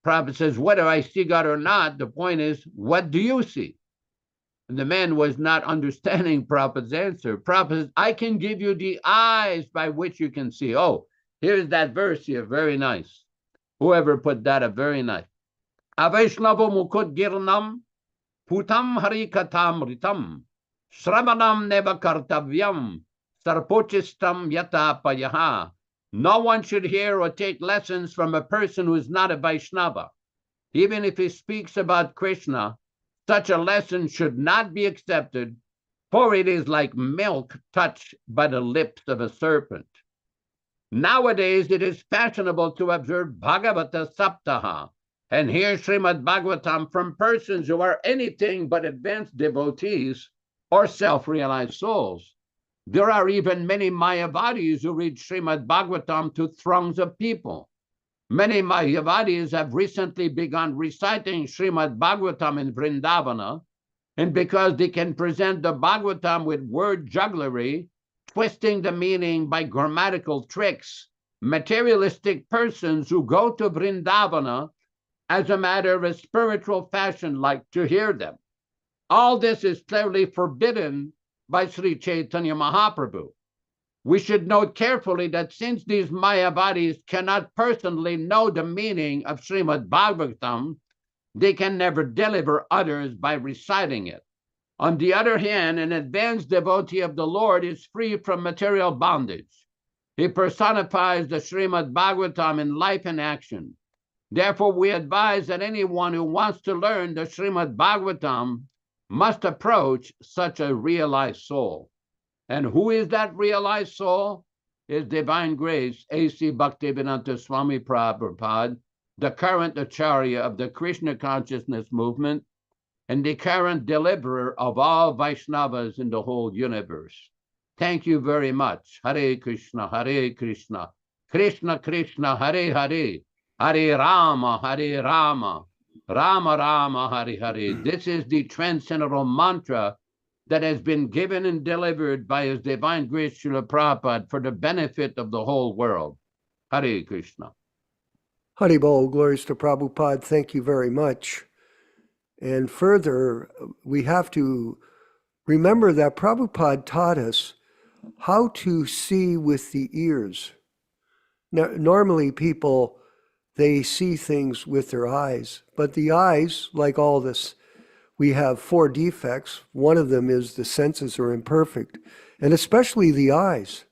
Prabhupada says, whether I see God or not, the point is, what do you see? And the man was not understanding Prabhupada's answer. Prabhupada says, I can give you the eyes by which you can see. Oh, here's that verse here, very nice. Whoever put that up, very nice. Avaishnavo mukut girnam putam harikatamritam sravanam neva kartavyam sarpochistam yata payaha. No one should hear or take lessons from a person who is not a Vaishnava. Even if he speaks about Krishna, such a lesson should not be accepted, for it is like milk touched by the lips of a serpent. Nowadays, it is fashionable to observe Bhagavata Saptaha and hear Srimad Bhagavatam from persons who are anything but advanced devotees or self-realized souls. There are even many Mayavadis who read Srimad Bhagavatam to throngs of people. Many Mayavadis have recently begun reciting Srimad Bhagavatam in Vrindavana, and because they can present the Bhagavatam with word jugglery, twisting the meaning by grammatical tricks, materialistic persons who go to Vrindavana as a matter of a spiritual fashion like to hear them. All this is clearly forbidden by Sri Chaitanya Mahaprabhu. We should note carefully that since these Mayavadis cannot personally know the meaning of Srimad Bhagavatam, they can never deliver others by reciting it. On the other hand, an advanced devotee of the Lord is free from material bondage. He personifies the Srimad Bhagavatam in life and action. Therefore, we advise that anyone who wants to learn the Srimad Bhagavatam must approach such a realized soul. And who is that realized soul? His Divine Grace A.C. Bhaktivedanta Swami Prabhupāda, the current Acharya of the Krishna Consciousness movement, and the current deliverer of all Vaishnavas in the whole universe. Thank you very much. Hare Krishna, Hare Krishna, Krishna Krishna, Hare Hare, Hare Rama, Hare Rama, Rama Rama, Hare Hare. This is the transcendental mantra that has been given and delivered by His Divine Grace Srila Prabhupada for the benefit of the whole world. Hare Krishna. Haribol, glories to Prabhupada. Thank you very much. And further, we have to remember that Prabhupada taught us how to see with the ears. Now, normally people, they see things with their eyes, but the eyes, like all this, we have 4 defects. One of them is the senses are imperfect, and especially the eyes.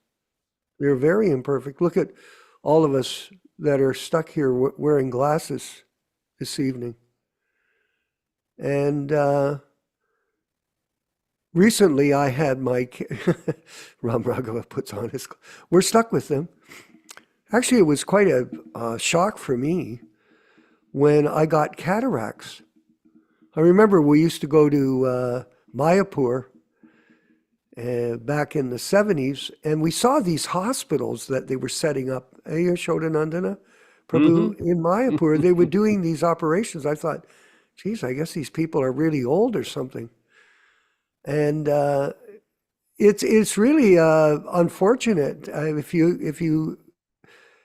They're very imperfect. Look at all of us that are stuck here wearing glasses this evening. And recently I had my, Ram Raghava puts on his, we're stuck with them. Actually, it was quite a shock for me when I got cataracts. I remember we used to go to Mayapur back in the 70s, and we saw these hospitals that they were setting up. Yaśodā-nandana Prabhu in Mayapur, they were doing these operations. I thought, geez, I guess these people are really old or something. And it's really unfortunate. If you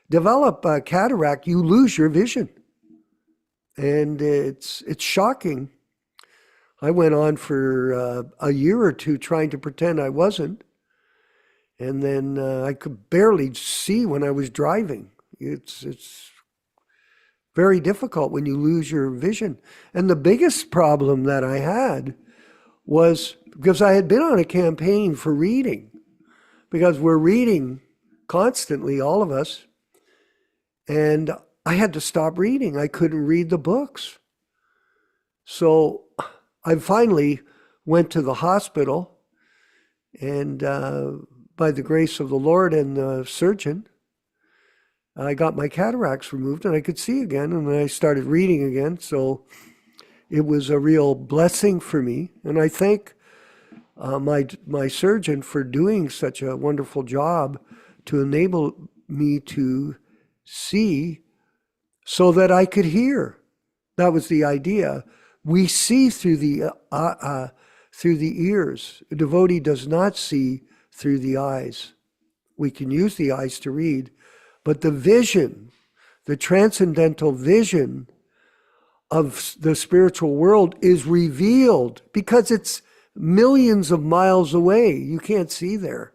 develop a cataract, you lose your vision, and it's shocking. I went on for a year or two trying to pretend I wasn't, and then I could barely see when I was driving. It's very difficult when you lose your vision. And the biggest problem that I had was because I had been on a campaign for reading, because we're reading constantly, all of us, and I had to stop reading. I couldn't read the books. So I finally went to the hospital, and by the grace of the Lord and the surgeon, I got my cataracts removed and I could see again, and then I started reading again. So it was a real blessing for me, and I thank my surgeon for doing such a wonderful job to enable me to see so that I could hear. That was the idea. We see through the ears. A devotee does not see through the eyes. We can use the eyes to read, but the vision, the transcendental vision of the spiritual world is revealed because it's millions of miles away. You can't see there.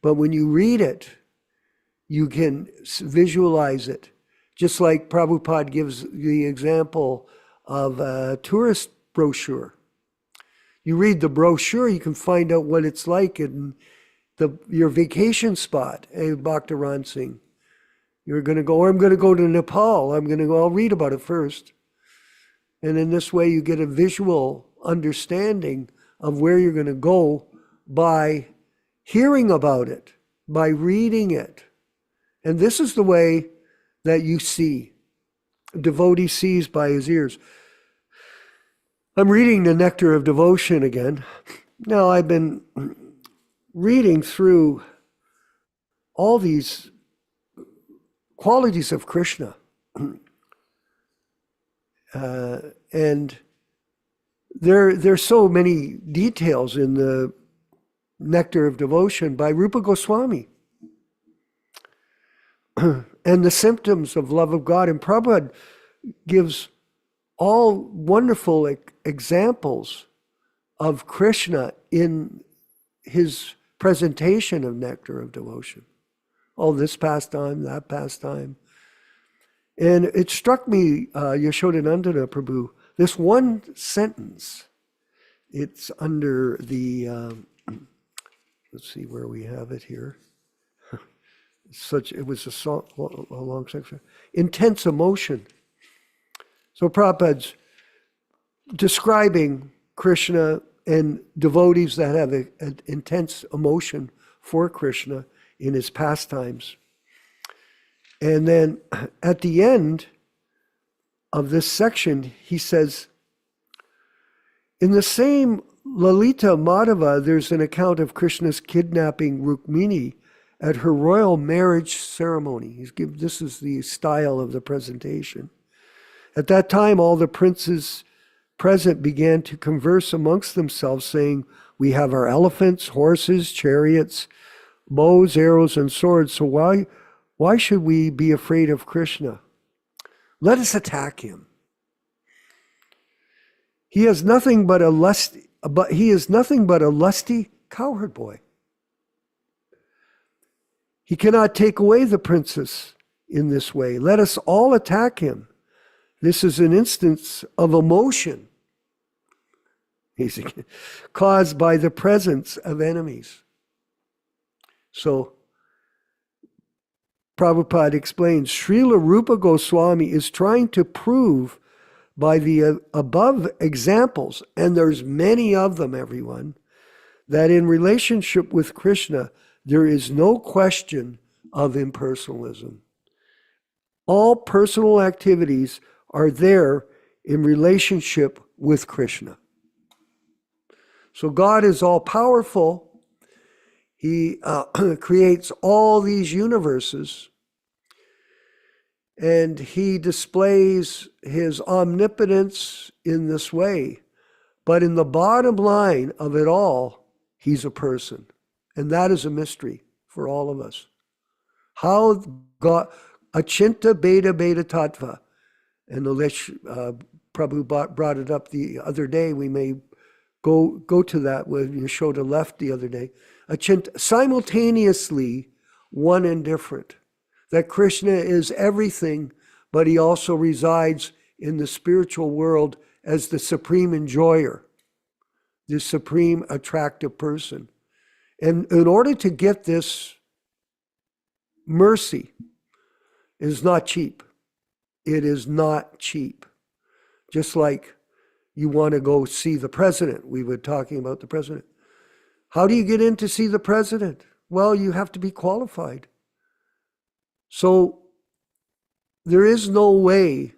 But when you read it, you can visualize it. Just like Prabhupada gives the example of a tourist brochure. You read the brochure, you can find out what it's like in your vacation spot. Hey, Bhaktivedanta Singh, you're going to go, or I'm going to go to Nepal. I'll read about it first. And in this way, you get a visual understanding of where you're going to go by hearing about it, by reading it. And this is the way that you see. A devotee sees by his ears. I'm reading the Nectar of Devotion again. Now, I've been reading through all these qualities of Krishna. And there's so many details in the Nectar of Devotion by Rupa Goswami. And the symptoms of love of God. And Prabhupada gives all wonderful examples of Krishna in his presentation of Nectar of Devotion. Oh, this pastime, that pastime. And it struck me, Yaśodā-nandana Prabhu, this one sentence. It's under the, let's see where we have it here. It was a long section. Intense emotion. So Prabhupada's describing Krishna and devotees that have an intense emotion for Krishna in his pastimes. And then at the end of this section, he says, in the same Lalita Madhava, there's an account of Krishna's kidnapping Rukmini at her royal marriage ceremony. This is the style of the presentation. At that time, all the princes present began to converse amongst themselves, saying, we have our elephants, horses, chariots, bows, arrows, and swords, so why should we be afraid of Krishna? Let us attack him. He is nothing but a lusty cowherd boy. He cannot take away the princess in this way. Let us all attack him. This is an instance of emotion caused by the presence of enemies. So, Prabhupada explains, Srila Rupa Goswami is trying to prove by the above examples, and there's many of them, everyone, that in relationship with Krishna, there is no question of impersonalism. All personal activities are there in relationship with Krishna. So God is all powerful. He creates all these universes, and he displays his omnipotence in this way. But in the bottom line of it all, he's a person. And that is a mystery for all of us. How God, achinta beta beta tattva, and Prabhu brought it up the other day. We may go to that when you showed a left the other day. Achinta, simultaneously one and different. That Krishna is everything, but he also resides in the spiritual world as the supreme enjoyer, the supreme attractive person. And in order to get this mercy, it is not cheap. It is not cheap. Just like you want to go see the president. We were talking about the president. How do you get in to see the president? Well, you have to be qualified. So there is no way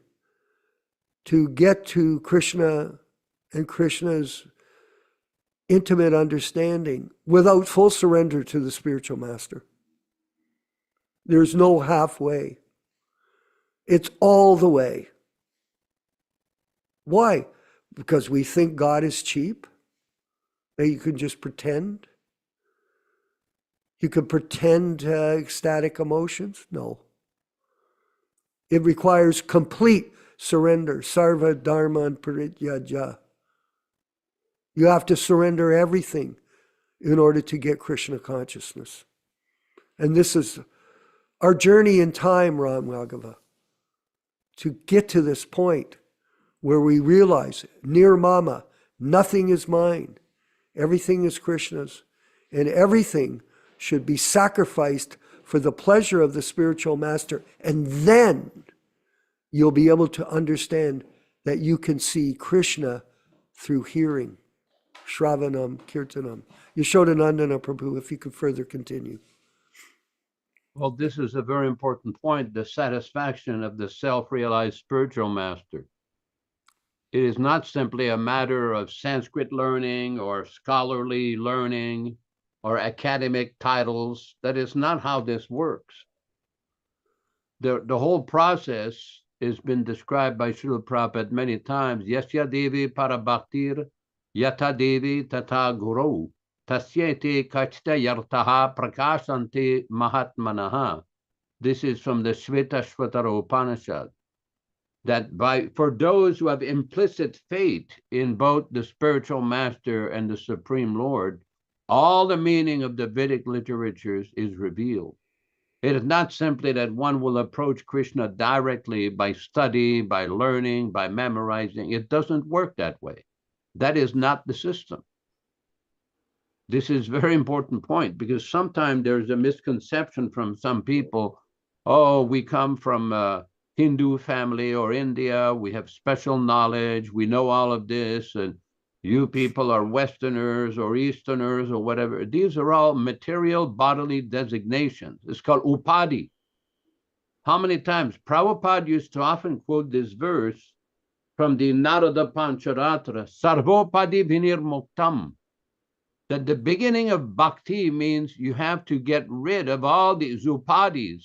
to get to Krishna and Krishna's intimate understanding without full surrender to the spiritual master. There's no halfway. It's all the way. Why? Because we think God is cheap, that you can just pretend. You can pretend ecstatic emotions. No. It requires complete surrender. Sarva dharman parityaja. You have to surrender everything in order to get Krishna consciousness. And this is our journey in time, Ram Raghava, to get to this point where we realize, nirmama, nothing is mine. Everything is Krishna's. And everything should be sacrificed for the pleasure of the spiritual master. And then you'll be able to understand that you can see Krishna through hearing. Shravanam, Kirtanam. Yaśodā-nandana Prabhu, if you could further continue. Well, this is a very important point, the satisfaction of the self-realized spiritual master. It is not simply a matter of Sanskrit learning or scholarly learning or academic titles. That is not how this works. The whole process has been described by Srila Prabhupada many times. Yasya Devi Parabhaktir Yata Devi Tata Guru Tasyete Caitanya-caritāmṛta Prakashanti Mahatmanaha. This is from the Shvetashvatara Upanishad. That for those who have implicit faith in both the spiritual master and the Supreme Lord, all the meaning of the Vedic literatures is revealed. It is not simply that one will approach Krishna directly by study, by learning, by memorizing. It doesn't work that way. That is not the system. This is a very important point, because sometimes there's a misconception from some people, oh, we come from a Hindu family or India, we have special knowledge, we know all of this, and you people are Westerners or Easterners or whatever. These are all material bodily designations. It's called upadi. How many times? Prabhupada used to often quote this verse from the Narada Pancharatra, Sarvopadi Vinir Muktam, that the beginning of bhakti means you have to get rid of all these upadis,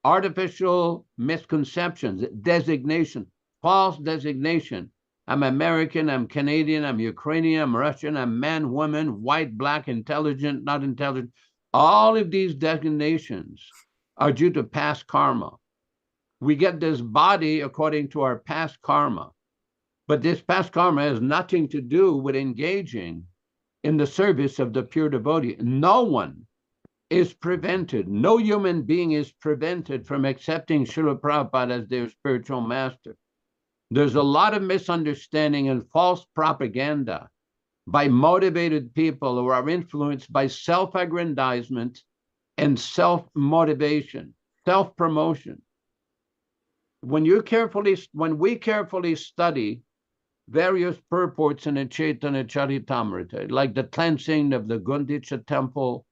artificial misconceptions, designation, false designation. I'm American, I'm Canadian, I'm Ukrainian, I'm Russian, I'm man, woman, white, black, intelligent, not intelligent. All of these designations are due to past karma. We get this body according to our past karma. But this past karma has nothing to do with engaging in the service of the pure devotee. No one is prevented, no human being is prevented from accepting Srila Prabhupada as their spiritual master. There's a lot of misunderstanding and false propaganda by motivated people who are influenced by self-aggrandizement and self-motivation, self-promotion. When we carefully study various purports in the Caitanya-caritāmṛta, like the cleansing of the Gundicha temple.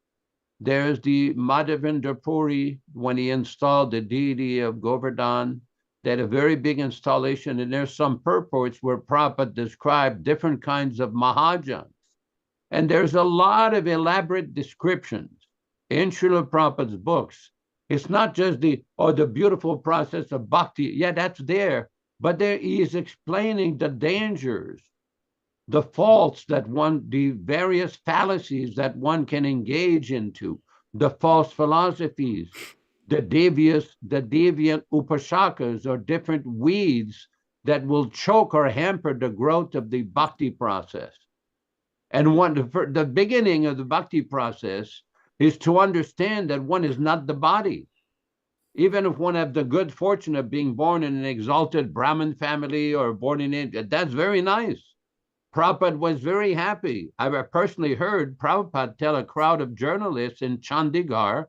There's the Madhavendra Puri, when he installed the deity of Govardhan. They had a very big installation, and there's some purports where Prabhupada described different kinds of Mahajans. And there's a lot of elaborate descriptions in Srila Prabhupada's books. It's not just the beautiful process of bhakti. Yeah, that's there. But there he is explaining the dangers, the faults the various fallacies that one can engage into, the false philosophies, the deviant upashakas, or different weeds that will choke or hamper the growth of the bhakti process. And the beginning of the bhakti process is to understand that one is not the body. Even if one has the good fortune of being born in an exalted Brahmin family or born in India, that's very nice. Prabhupada was very happy. I personally heard Prabhupada tell a crowd of journalists in Chandigarh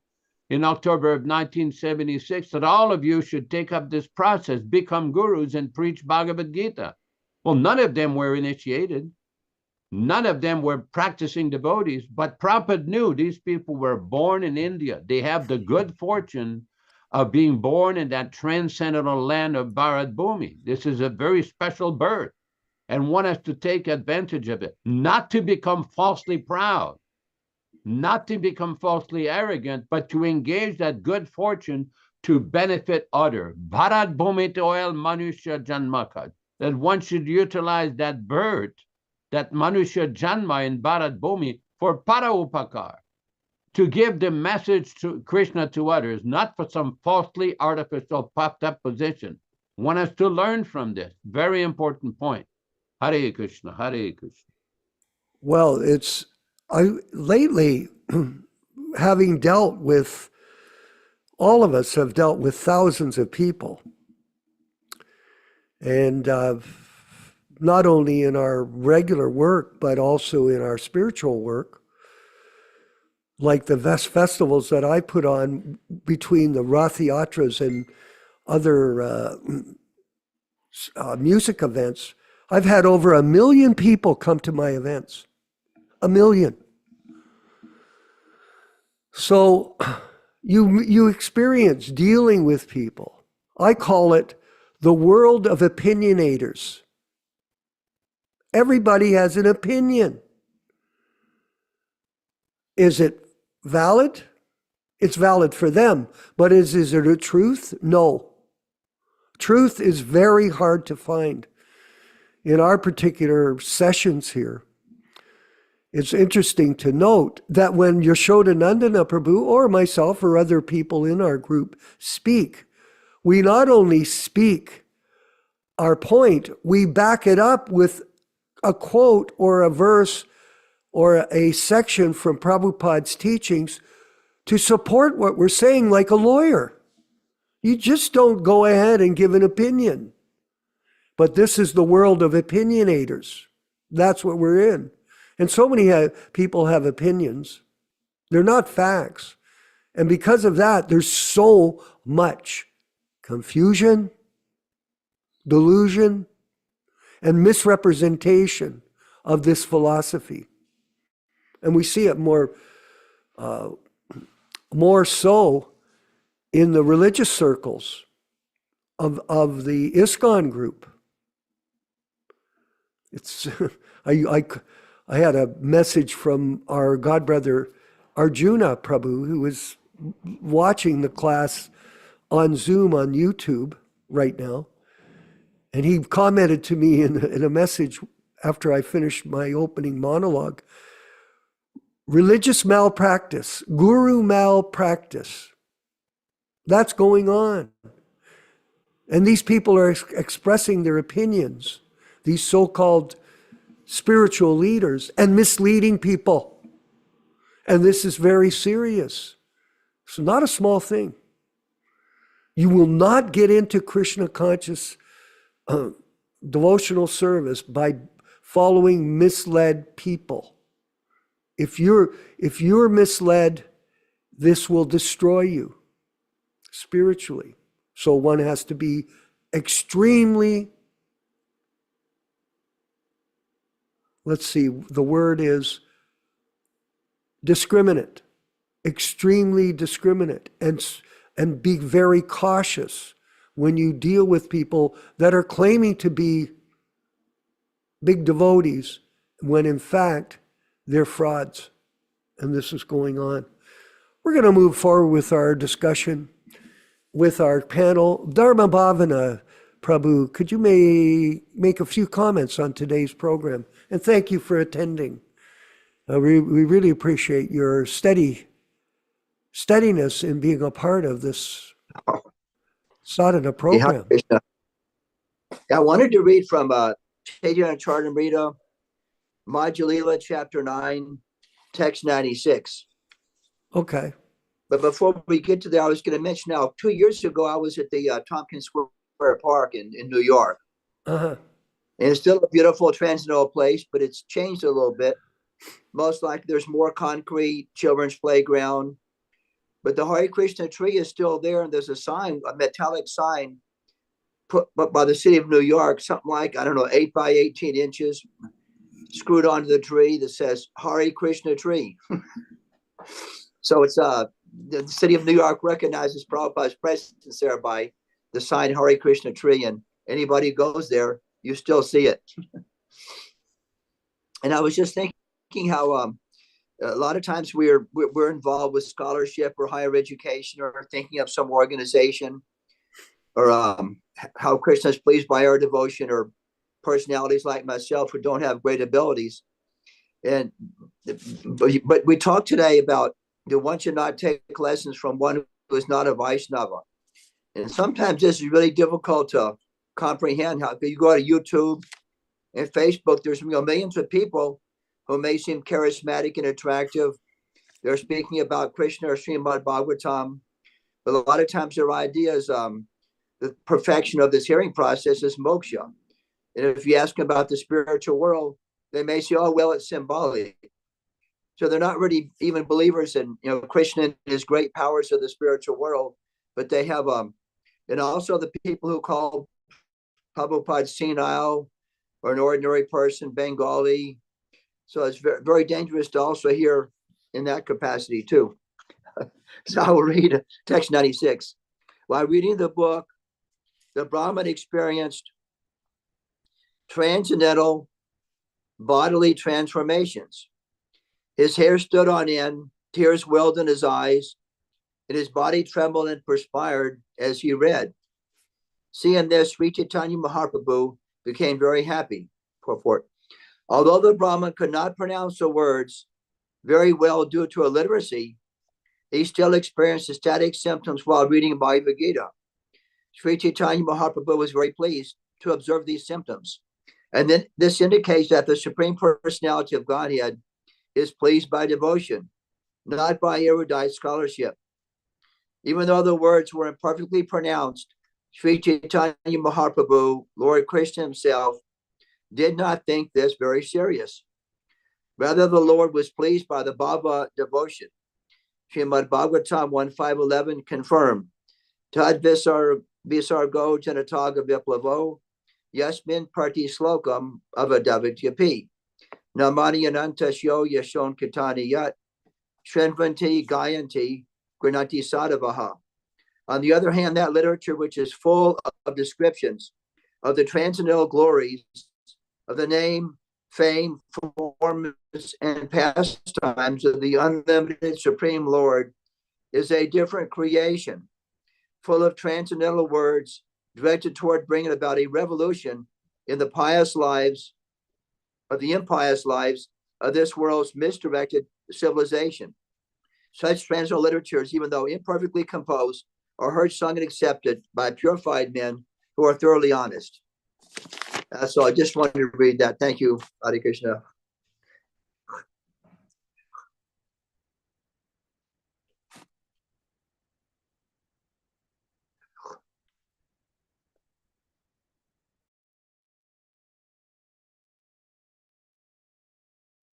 in October of 1976 that all of you should take up this process, become gurus, and preach Bhagavad Gita. Well, none of them were initiated. None of them were practicing devotees, but Prabhupada knew these people were born in India. They have the good fortune of being born in that transcendental land of Bharat Bhumi. This is a very special birth, and one has to take advantage of it, not to become falsely proud, not to become falsely arrogant, but to engage that good fortune to benefit others. Bharat Bhumi toil manusya janmaka, that one should utilize that birth, that manusya janma in Bharat Bhumi, for para upakar, to give the message to Krishna to others, not for some falsely artificial puffed up position. One has to learn from this. Very important point. Hare Krishna, Hare Krishna. Well, lately, having dealt with, all of us have dealt with thousands of people. And not only in our regular work, but also in our spiritual work, like the festivals that I put on between the Rath Yatras and other music events. I've had over 1 million people come to my events. 1 million. So you experience dealing with people. I call it the world of opinionators. Everybody has an opinion. Is it valid? It's valid for them. But is it a truth? No. Truth is very hard to find. In our particular sessions here, it's interesting to note that when Yaśodā-nandana Prabhu or myself or other people in our group speak, we not only speak our point, we back it up with a quote or a verse or a section from Prabhupada's teachings to support what we're saying, like a lawyer. You just don't go ahead and give an opinion. But this is the world of opinionators. That's what we're in. And so many people have opinions. They're not facts. And because of that, there's so much confusion, delusion, and misrepresentation of this philosophy. And we see it more so in the religious circles of the ISKCON group. It's I had a message from our godbrother Arjuna Prabhu, who was watching the class on Zoom on YouTube right now. And he commented to me in a message after I finished my opening monologue, religious malpractice, guru malpractice. That's going on. And these people are expressing their opinions, these so-called spiritual leaders, and misleading people. And this is very serious. It's not a small thing. You will not get into Krishna conscious devotional service by following misled people. If you're misled, this will destroy you spiritually. So one has to be extremely let's see, the word is discriminate, extremely discriminate, and be very cautious when you deal with people that are claiming to be big devotees when in fact they're frauds. And this is going on. We're going to move forward with our discussion with our panel. Dharma Bhavana, Prabhu, could you make a few comments on today's program? And thank you for attending. We really appreciate your steadiness in being a part of this sadhana program. Yeah, I wanted to read from Caitanya-caritāmṛta, Madhya-lila, chapter 9, text 96. Okay. But before we get to there, I was going to mention now, 2 years ago, I was at the Tompkins Square Park in New York. Uh-huh. And it's still a beautiful transcendental place, but it's changed a little bit. Most likely there's more concrete, children's playground. But the Hare Krishna tree is still there, and there's a sign, a metallic sign, put by the city of New York, something like, 8 by 18 inches, screwed onto the tree that says Hare Krishna tree. So it's the city of New York recognizes Prabhupada's presence there by the sign Hare Krishna tree, and anybody who goes there, you still see it. And I was just thinking how a lot of times we're involved with scholarship or higher education or thinking of some organization, or how Krishna is pleased by our devotion, or personalities like myself who don't have great abilities. But we talked today about that one should not take lessons from one who is not a Vaishnava. And sometimes this is really difficult to comprehend. How you go to YouTube and Facebook, there's millions of people who may seem charismatic and attractive. They're speaking about Krishna or Srimad Bhagavatam, but a lot of times their idea is the perfection of this hearing process is moksha. And if you ask them about the spiritual world, they may say, oh, well, it's symbolic. So they're not really even believers in, Krishna and his great powers of the spiritual world, but they have, and also the people who call Prabhupada senile or an ordinary person, Bengali. So it's very, very dangerous to also hear in that capacity too. So I will read text 96. While reading the book, the Brahman experienced transcendental bodily transformations. His hair stood on end, tears welled in his eyes, and his body trembled and perspired as he read. Seeing this, Sri Chaitanya Mahaprabhu became very happy. Purport. Although the Brahman could not pronounce the words very well due to illiteracy, he still experienced ecstatic symptoms while reading Bhagavad Gita. Sri Chaitanya Mahaprabhu was very pleased to observe these symptoms. And then this indicates that the Supreme Personality of Godhead is pleased by devotion, not by erudite scholarship. Even though the words were imperfectly pronounced, Sri Chaitanya Mahaprabhu, Lord Krishna himself, did not think this very serious. Rather, the Lord was pleased by the Bhava devotion. Srimad Bhagavatam 1.5.11 confirmed, Tad visargo janataga viplavo, yasmin parti slokam avadavatyapi. Namani anantasyo yashon kitani yat, shrenvanti gayanti granati sadavaha. On the other hand, that literature, which is full of descriptions of the transcendental glories of the name, fame, performance, and pastimes of the unlimited Supreme Lord, is a different creation, full of transcendental words directed toward bringing about a revolution in the pious lives of the impious lives of this world's misdirected civilization. Such transcendental literatures, even though imperfectly composed, are heard, sung, and accepted by purified men who are thoroughly honest. So I just wanted to read that. Thank you, Hare Krishna.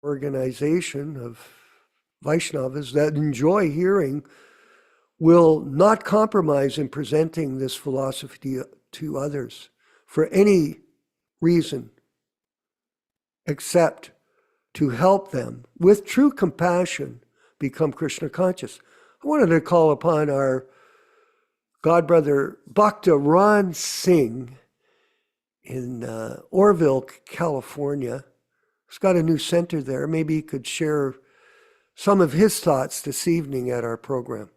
Organization of Vaishnavas that enjoy hearing will not compromise in presenting this philosophy to others for any reason except to help them with true compassion become Krishna conscious. I wanted to call upon our godbrother Bhakta Ron Singh in Orville, California. He's got a new center there. Maybe he could share some of his thoughts this evening at our program.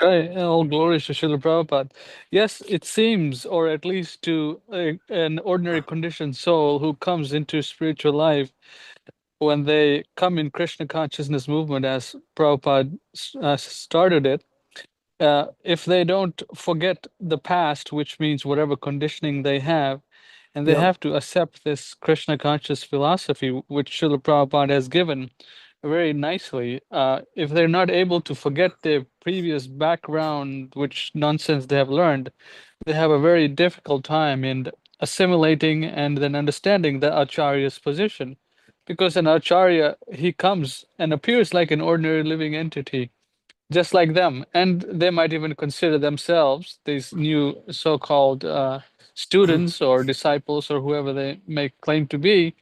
Right, all glories to Srila Prabhupada. Yes, it seems, or at least to an ordinary conditioned soul who comes into spiritual life, when they come in Krishna consciousness movement, as Prabhupada started it, if they don't forget the past, which means whatever conditioning they have, and they Yeah. have to accept this Krishna conscious philosophy, which Srila Prabhupada has given very nicely. If they're not able to forget their previous background, which nonsense they have learned, they have a very difficult time in assimilating and then understanding the Acharya's position. Because an Acharya, he comes and appears like an ordinary living entity, just like them. And they might even consider themselves, these new so-called students or disciples or whoever they may claim to be,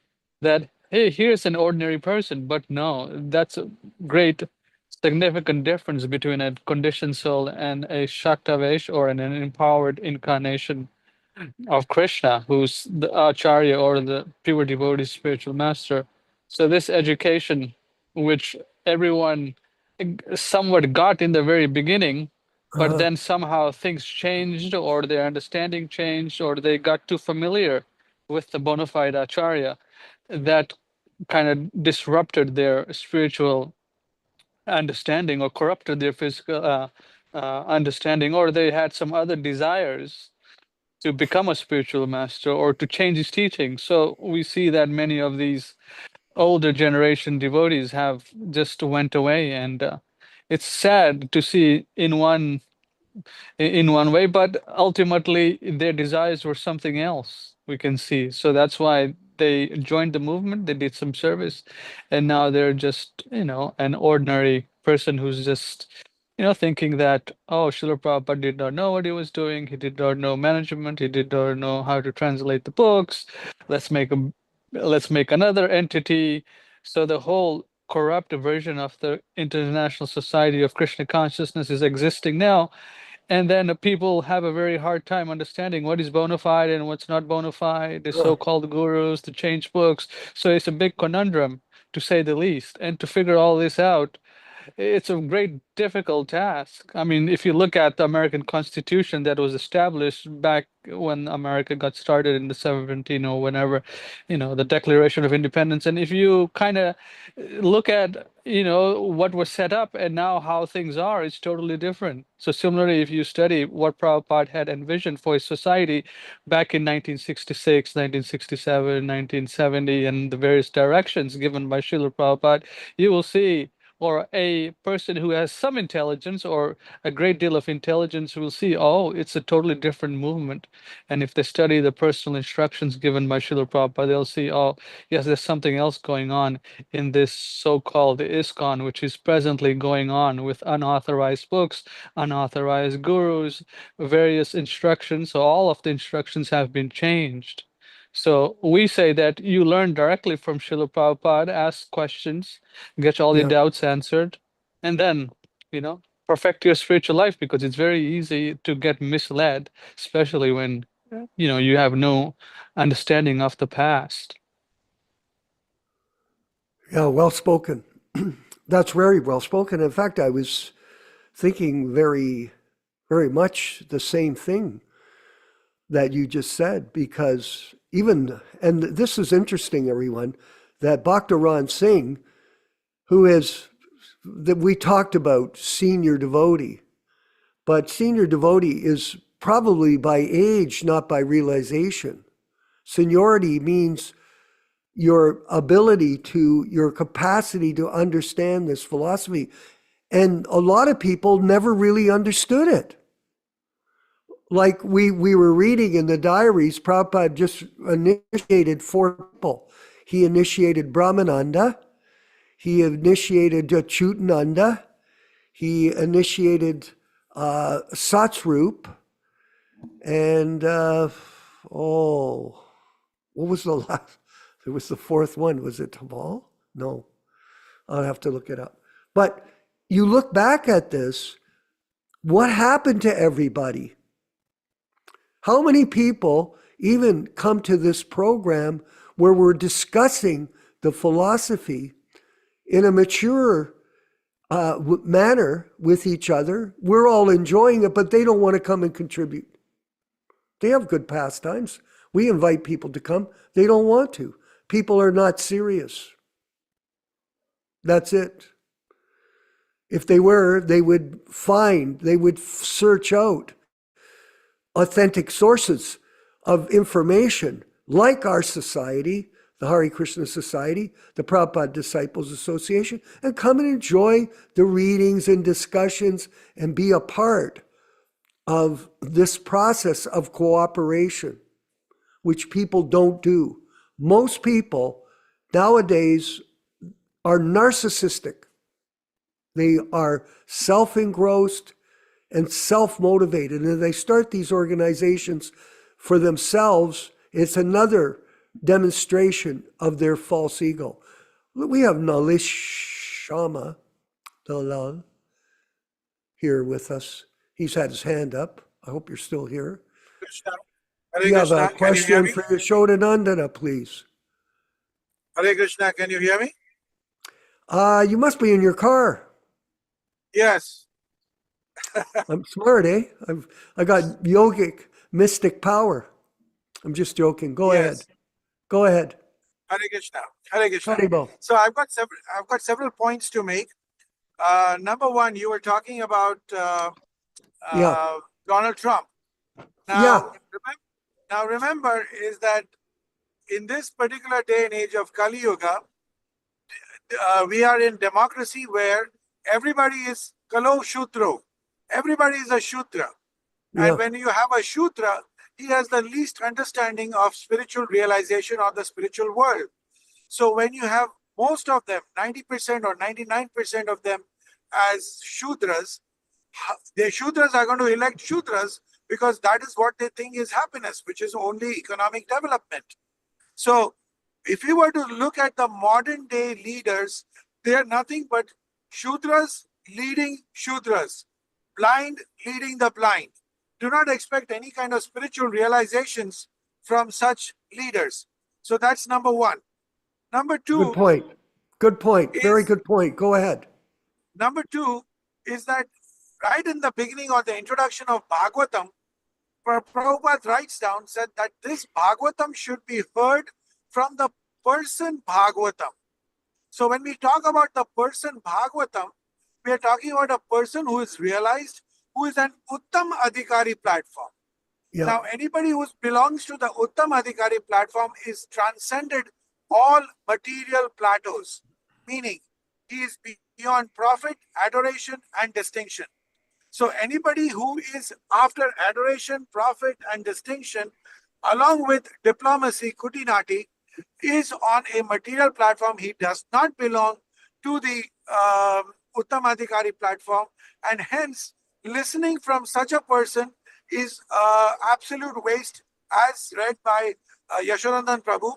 that, hey, here's an ordinary person. But no, that's a great significant difference between a conditioned soul and a Shaktavesh or an empowered incarnation of Krishna, who's the Acharya or the pure devotee spiritual master. So this education, which everyone somewhat got in the very beginning, but then somehow things changed or their understanding changed or they got too familiar with the bona fide Acharya, that kind of disrupted their spiritual understanding or corrupted their physical understanding, or they had some other desires to become a spiritual master or to change his teaching. So we see that many of these older generation devotees have just went away, and it's sad to see in one way, but ultimately their desires were something else, we can see. So that's why they joined the movement, they did some service, and now they're just, an ordinary person who's just, thinking that, oh, Srila Prabhupada did not know what he was doing, he did not know management, he did not know how to translate the books, let's make another entity. So the whole corrupt version of the International Society of Krishna Consciousness is existing now. And then people have a very hard time understanding what is bona fide and what's not bona fide, the so-called gurus, the change books. So it's a big conundrum, to say the least. And to figure all this out, it's a great difficult task. I mean, if you look at the American Constitution that was established back when America got started in the 17 or whenever, the Declaration of Independence, and if you kind of look at, what was set up and now how things are, it's totally different. So similarly, if you study what Prabhupada had envisioned for his society back in 1966, 1967, 1970, and the various directions given by Srila Prabhupada, you will see, or a person who has some intelligence or a great deal of intelligence will see, oh, it's a totally different movement. And if they study the personal instructions given by Srila Prabhupada, they'll see, oh, yes, there's something else going on in this so-called ISKCON, which is presently going on with unauthorized books, unauthorized gurus, various instructions. So all of the instructions have been changed. So we say that you learn directly from Srila Prabhupada, ask questions, get all your doubts answered, and then, perfect your spiritual life, because it's very easy to get misled, especially when, you have no understanding of the past. Yeah, well spoken. That's very well spoken. In fact, I was thinking very, very much the same thing that you just said, because and this is interesting, everyone, that Bhakta Ran Singh, that we talked about senior devotee, but senior devotee is probably by age, not by realization. Seniority means your capacity to understand this philosophy. And a lot of people never really understood it. Like we were reading in the diaries, Prabhupada just initiated 4 people. He initiated Brahmananda, he initiated Achyutananda, he initiated Satsrup, and what was the last? It was the fourth one. Was it Tamal? No. I'll have to look it up. But you look back at this, what happened to everybody? How many people even come to this program where we're discussing the philosophy in a mature manner with each other? We're all enjoying it, but they don't want to come and contribute. They have good pastimes. We invite people to come. They don't want to. People are not serious. That's it. If they were, they would search out authentic sources of information like our society, the Hare Krishna Society, the Prabhupada Disciples Association, and come and enjoy the readings and discussions and be a part of this process of cooperation, which people don't do. Most people nowadays are narcissistic. They are self-engrossed and self-motivated. And they start these organizations for themselves. It's another demonstration of their false ego. We have Nalishama Dalal here with us. He's had his hand up. I hope you're still here. Hare You have a Krishna, can you hear question me? for Yaśodā-nandana, please. Hare Krishna, can you hear me? You must be in your car. Yes. I'm smart, eh? I got yogic, mystic power. I'm just joking. Go ahead. Go ahead. Hare Krishna. Hare Krishna. Haribo. So I've got several points to make. Number one, you were talking about Yeah. Donald Trump. Yeah. Remember is that in this particular day and age of Kali Yuga, we are in democracy where everybody is Kalo Shutro. Everybody is a Shutra. Yeah. And when you have a Shutra, he has the least understanding of spiritual realization of the spiritual world. So when you have most of them, 90% or 99% of them as Shudras, the Shudras are going to elect Shudras because that is what they think is happiness, which is only economic development. So if you were to look at the modern day leaders, they are nothing but Shudras leading Shudras, blind leading the blind. Do not expect any kind of spiritual realizations from such leaders. So that's number one. Number two. Good point. Good point. Very good point. Go ahead. Number two is that right in the beginning or the introduction of Bhagavatam, Prabhupada writes down, said that this Bhagavatam should be heard from the person Bhagavatam. So when we talk about the person Bhagavatam, we are talking about a person who is realized, who is an Uttam Adhikari platform. Yeah. Now, anybody who belongs to the Uttam Adhikari platform is transcended all material plateaus, meaning he is beyond profit, adoration, and distinction. So anybody who is after adoration, profit, and distinction, along with diplomacy, kutinati, is on a material platform. He does not belong to the Uttamadhikari platform, and hence listening from such a person is absolute waste, as read by Yaśodā-nandana Prabhu,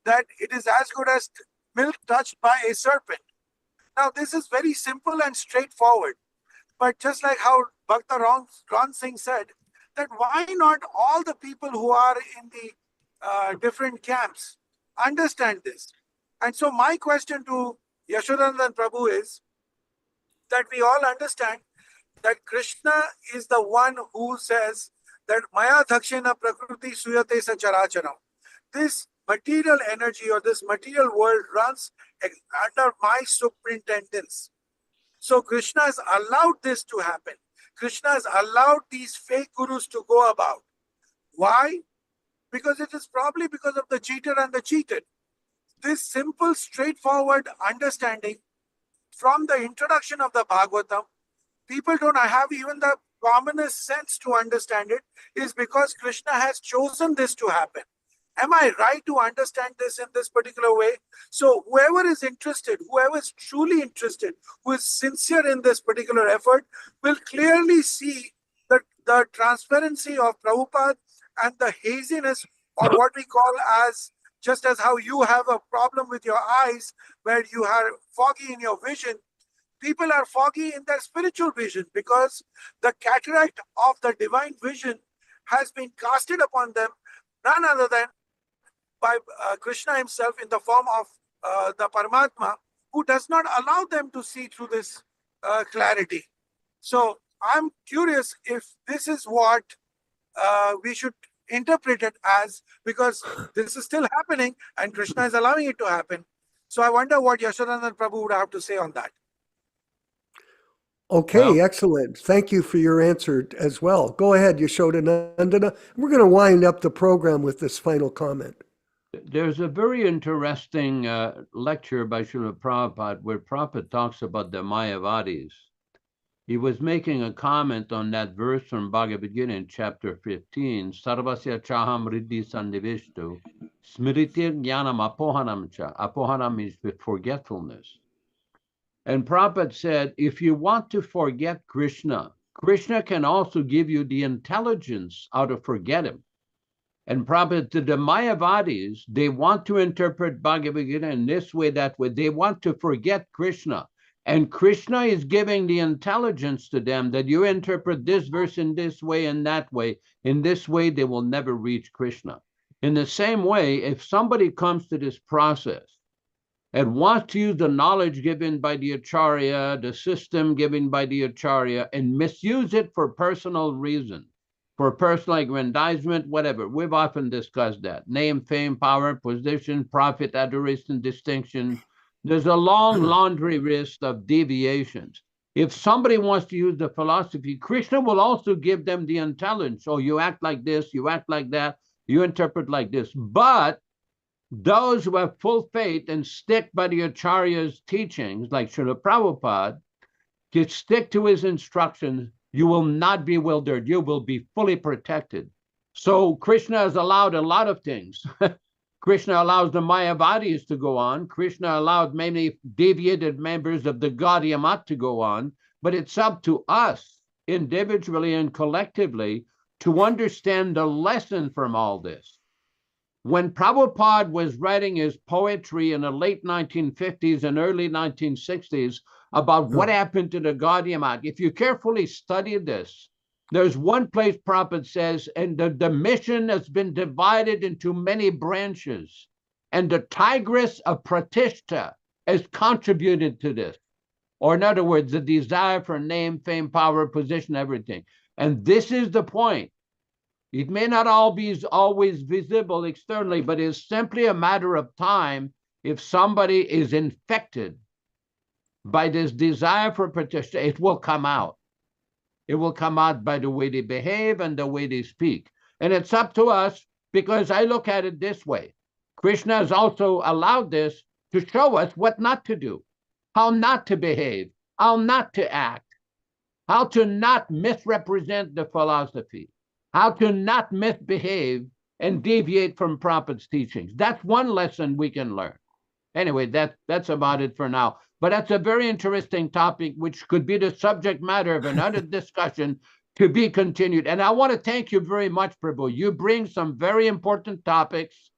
that it is as good as milk touched by a serpent. Now, this is very simple and straightforward. But just like how Bhakta Ron Singh said, that why not all the people who are in the different camps understand this? And so my question to Yaśodā-nandana Prabhu is that we all understand that Krishna is the one who says that Maya Dhakshena Prakriti Suyate Sacharacharam. This material energy or this material world runs under my superintendence. So Krishna has allowed this to happen. Krishna has allowed these fake gurus to go about. Why? Because it is probably because of the cheater and the cheated. This simple, straightforward understanding from the introduction of the Bhagavatam, people don't have even the commonest sense to understand it, is because Krishna has chosen this to happen. Am I right to understand this in this particular way? So whoever is interested, whoever is truly interested, who is sincere in this particular effort, will clearly see the transparency of Prabhupada and the haziness, or what we call as just as how you have a problem with your eyes, where you are foggy in your vision, people are foggy in their spiritual vision because the cataract of the divine vision has been casted upon them, none other than by Krishna himself in the form of the Paramatma, who does not allow them to see through this clarity. So I'm curious if this is what we should interpret it as, because this is still happening and Krishna is allowing it to happen. So I wonder what Yaśodā-nandana Prabhu would have to say on that. Okay, excellent. Thank you for your answer as well. Go ahead, Yaśodā-nandana. We're going to wind up the program with this final comment. There's a very interesting lecture by Srila Prabhupada where Prabhupada talks about the Mayavadis. He was making a comment on that verse from Bhagavad Gita in chapter 15, Sarvasya chaham riddhi sannivishtu, smritir jnanam apohanam cha. Apohanam means with forgetfulness. And Prabhupada said, if you want to forget Krishna, Krishna can also give you the intelligence how to forget him. And Prabhupada, to the Mayavadis, they want to interpret Bhagavad Gita in this way, that way. They want to forget Krishna. And Krishna is giving the intelligence to them that you interpret this verse in this way and that way. In this way, they will never reach Krishna. In the same way, if somebody comes to this process and wants to use the knowledge given by the Acharya, the system given by the Acharya, and misuse it for personal reasons, for personal aggrandizement, whatever. We've often discussed that. Name, fame, power, position, profit, adoration, distinction. There's a long laundry list of deviations. If somebody wants to use the philosophy, Krishna will also give them the intelligence. So you act like this, you act like that, you interpret like this. But those who have full faith and stick by the Acharya's teachings, like Srila Prabhupada, to stick to his instructions, you will not be bewildered. You will be fully protected. So Krishna has allowed a lot of things. Krishna allows the Mayavadis to go on. Krishna allowed many deviated members of the Gaudiya Math to go on. But it's up to us, individually and collectively, to understand the lesson from all this. When Prabhupada was writing his poetry in the late 1950s and early 1960s about what happened to the Gaudiya Math, if you carefully study this, there's one place Prabhupada says, and the mission has been divided into many branches, and the tigress of Pratishta has contributed to this. Or in other words, the desire for name, fame, power, position, everything. And this is the point. It may not all be always visible externally, but it's simply a matter of time if somebody is infected by this desire for Pratishta, it will come out. It will come out by the way they behave and the way they speak. And it's up to us, because I look at it this way. Krishna has also allowed this to show us what not to do, how not to behave, how not to act, how to not misrepresent the philosophy, how to not misbehave and deviate from Prabhupada's teachings. That's one lesson we can learn. Anyway, that's about it for now. But that's a very interesting topic, which could be the subject matter of another discussion to be continued. And I want to thank you very much, Prabhu. You bring some very important topics,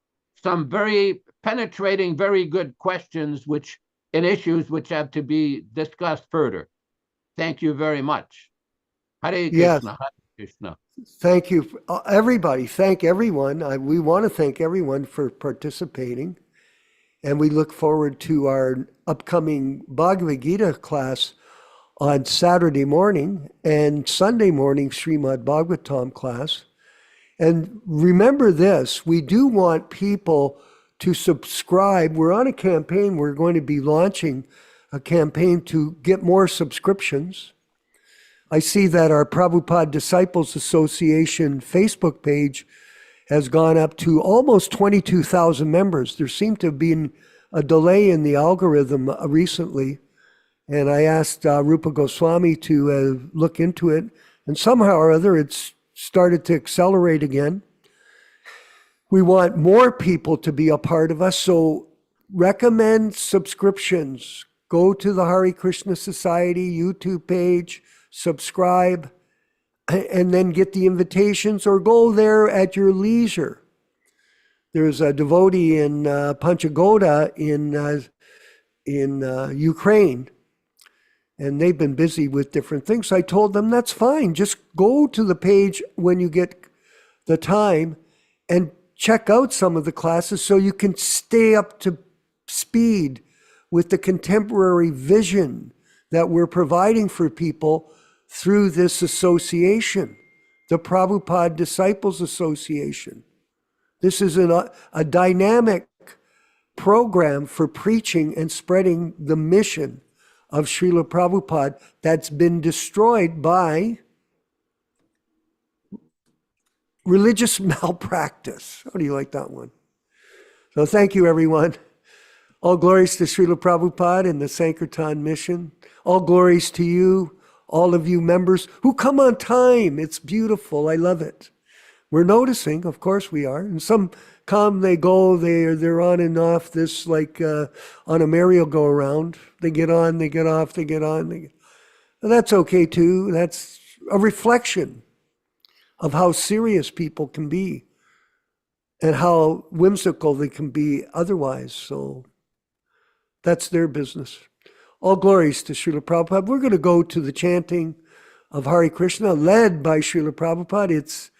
some very penetrating, very good questions and issues which have to be discussed further. Thank you very much. Hare Krishna, Yes. Hare Krishna. Thank you, everybody. Thank everyone. We want to thank everyone for participating. And we look forward to our upcoming Bhagavad Gita class on Saturday morning and Sunday morning Srimad Bhagavatam class. And remember this, we do want people to subscribe. We're on a campaign. We're going to be launching a campaign to get more subscriptions. I see that our Prabhupada Disciples Association Facebook page has gone up to almost 22,000 members. There seemed to have been a delay in the algorithm recently, and I asked Rupa Goswami to look into it, and somehow or other it's started to accelerate again. We want more people to be a part of us, so recommend subscriptions. Go to the Hare Krishna Society YouTube page, subscribe, and then get the invitations, or go there at your leisure. there's a devotee in Panchagoda in Ukraine, and they've been busy with different things. I told them, that's fine. Just go to the page when you get the time and check out some of the classes so you can stay up to speed with the contemporary vision that we're providing for people through this association, the Prabhupada Disciples Association. This is a dynamic program for preaching and spreading the mission of Srila Prabhupada that's been destroyed by religious malpractice. How do you like that one? So thank you, everyone. All glories to Srila Prabhupada and the Sankirtan mission. All glories to you, all of you members who come on time. It's beautiful. I love it. We're noticing, of course we are. And some come, they go, they're on and off this like on a merry-go-round. They get on, they get off, they get on. And that's okay too. That's a reflection of how serious people can be and how whimsical they can be otherwise. So that's their business. All glories to Srila Prabhupada. We're going to go to the chanting of Hare Krishna led by Srila Prabhupada. It's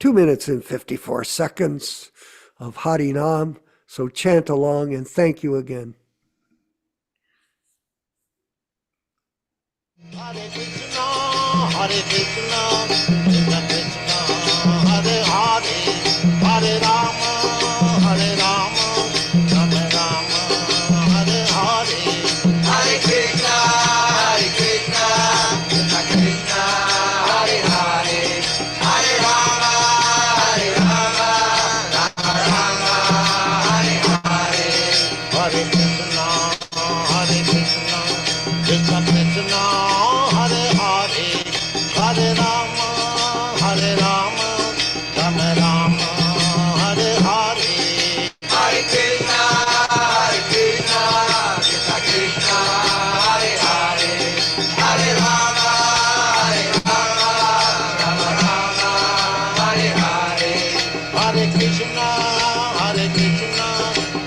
2 minutes and 54 seconds of Hari Nam. So chant along and thank you again. Hare Krishna, Hare Krishna, Krishna Krishna, Hare Hare, Hare Rama, Hare Rama, Rama Rama, Hare Hare. Hare Krishna, Krishna Krishna, Hare Hare, Hare Rama, Rama Rama, Hare Hare. Hare Krishna, Krishna Krishna, Hare Hare, Hare Rama, Rama Rama, Hare Hare. Hare Krishna, Krishna Krishna, Hare Hare, Hare Rama, Rama Rama, Hare Hare. Hare Krishna,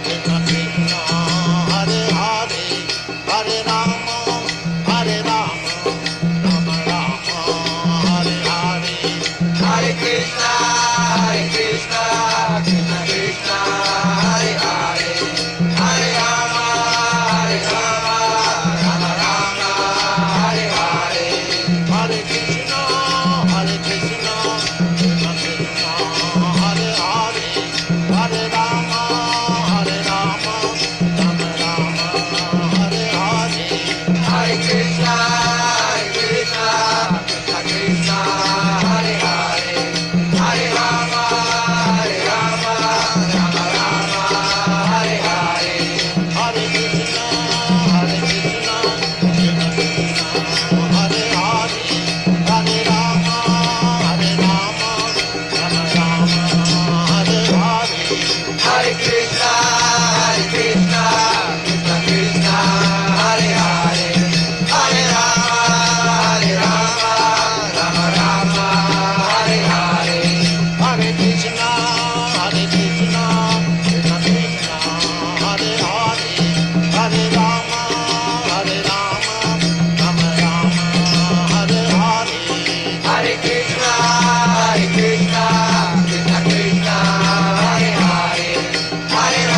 Krishna Krishna, Hare Hare, Hare Rama, Rama Rama, Hare Hare. Hare Krishna, Krishna Krishna, Hare Hare, Hare Rama, Rama Rama, Hare Hare. Hare Krishna, Krishna Krishna, Hare Hare, Hare Rama, Rama Rama, Hare Hare. Hare Krishna, Krishna Krishna, Hare Hare, Hare Rama, Rama Rama, Hare Hare. Hare Krishna, Krishna Krishna, Hare Hare, Hare Rama, Rama Rama, Hare Hare. Hare Krishna, Krishna Krishna, Hare Hare, Hare Rama, Rama Rama, Hare Hare. Hare Krishna, Krishna Krishna, Hare Hare, Hare Rama, Rama Rama, Hare Hare. Hare Krishna, Krishna Krishna, Hare Hare, Hare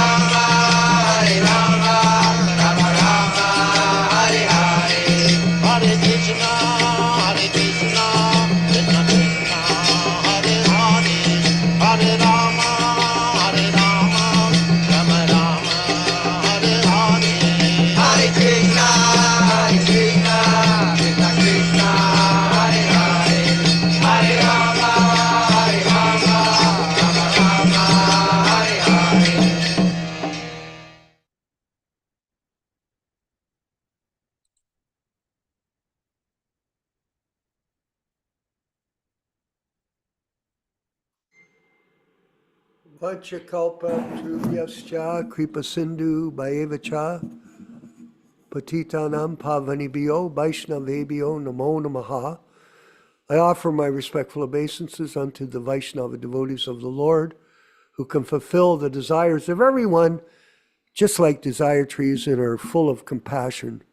Rama, Rama Rama, Hare Hare. Hare Krishna, Krishna Krishna, Hare Hare, Hare Rama, Rama Rama, Hare Hare. Hare Krishna, Krishna Krishna, Hare Hare, Hare Rama, Rama Rama, Hare Hare. Vanchakalpa Trubhyascha Kripa Sindhu Bhayevacha Patitanam Pavanibhyo Vaishnavebhyo Namo Namaha. I offer my respectful obeisances unto the Vaishnava devotees of the Lord, who can fulfill the desires of everyone, just like desire trees, and are full of compassion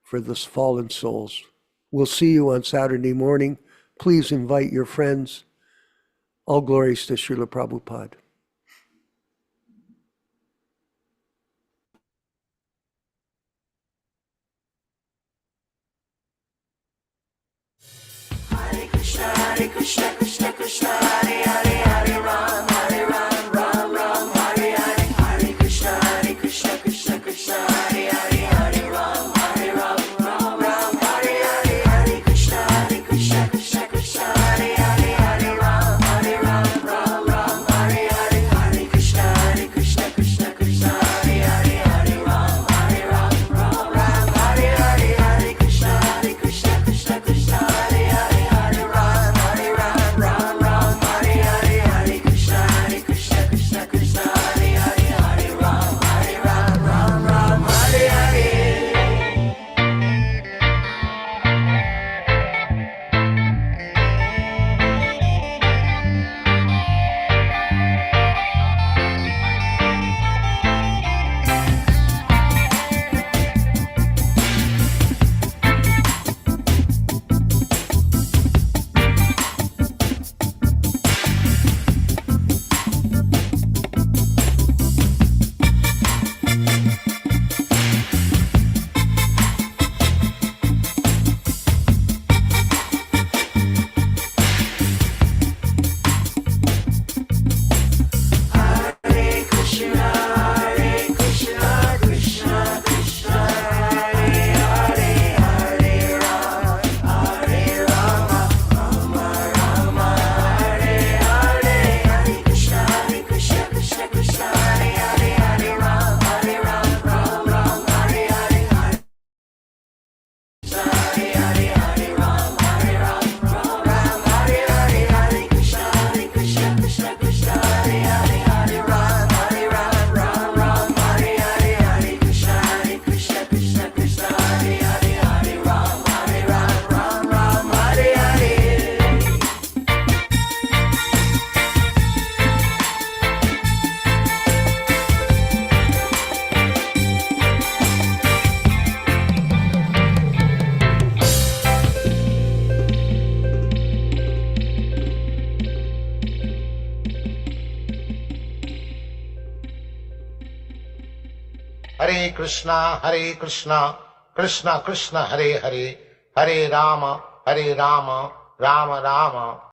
for the fallen souls. We'll see you on Saturday morning. Please invite your friends. All glories to Srila Prabhupada. Hare Krishna, Krishna Krishna, Hare Hare, Hare Ram, Ram Ram, Hare Hare. Hare Krishna, Krishna Krishna, Hare Hare, Hare Ram, Ram Hare Hare. Hare Krishna, Krishna Krishna, Hare Hare, Hare Ram, Ram Hare Hare. Hare Krishna, Krishna Krishna, Hare Hare, Hare Ram, Ram Hare Hare. Hare Krishna, Krishna Krishna, Hare Hare, Hare Ram, Ram Hare Hare. Hare Krishna, Krishna Krishna, Hare Hare, Hare Ram, Ram Hare Hare. Hare Krishna, Krishna Krishna, Hare Hare, Hare Rama, Rama Hare Hare. Hare Krishna, Krishna Krishna, Hare Hare, Hare Ram, Ram Hare Hare. Hare Hare Ram, Ram Hare Hare. Hare Krishna, Krishna Krishna, Hare Hare, Hare Ram, Ram Hare Hare. Hare Krishna, Krishna Krishna, Hare Hare, Hare Ram, Ram Hare Hare. Hare Krishna, Krishna Krishna, Hare Hare, Hare Rama, Rama Rama.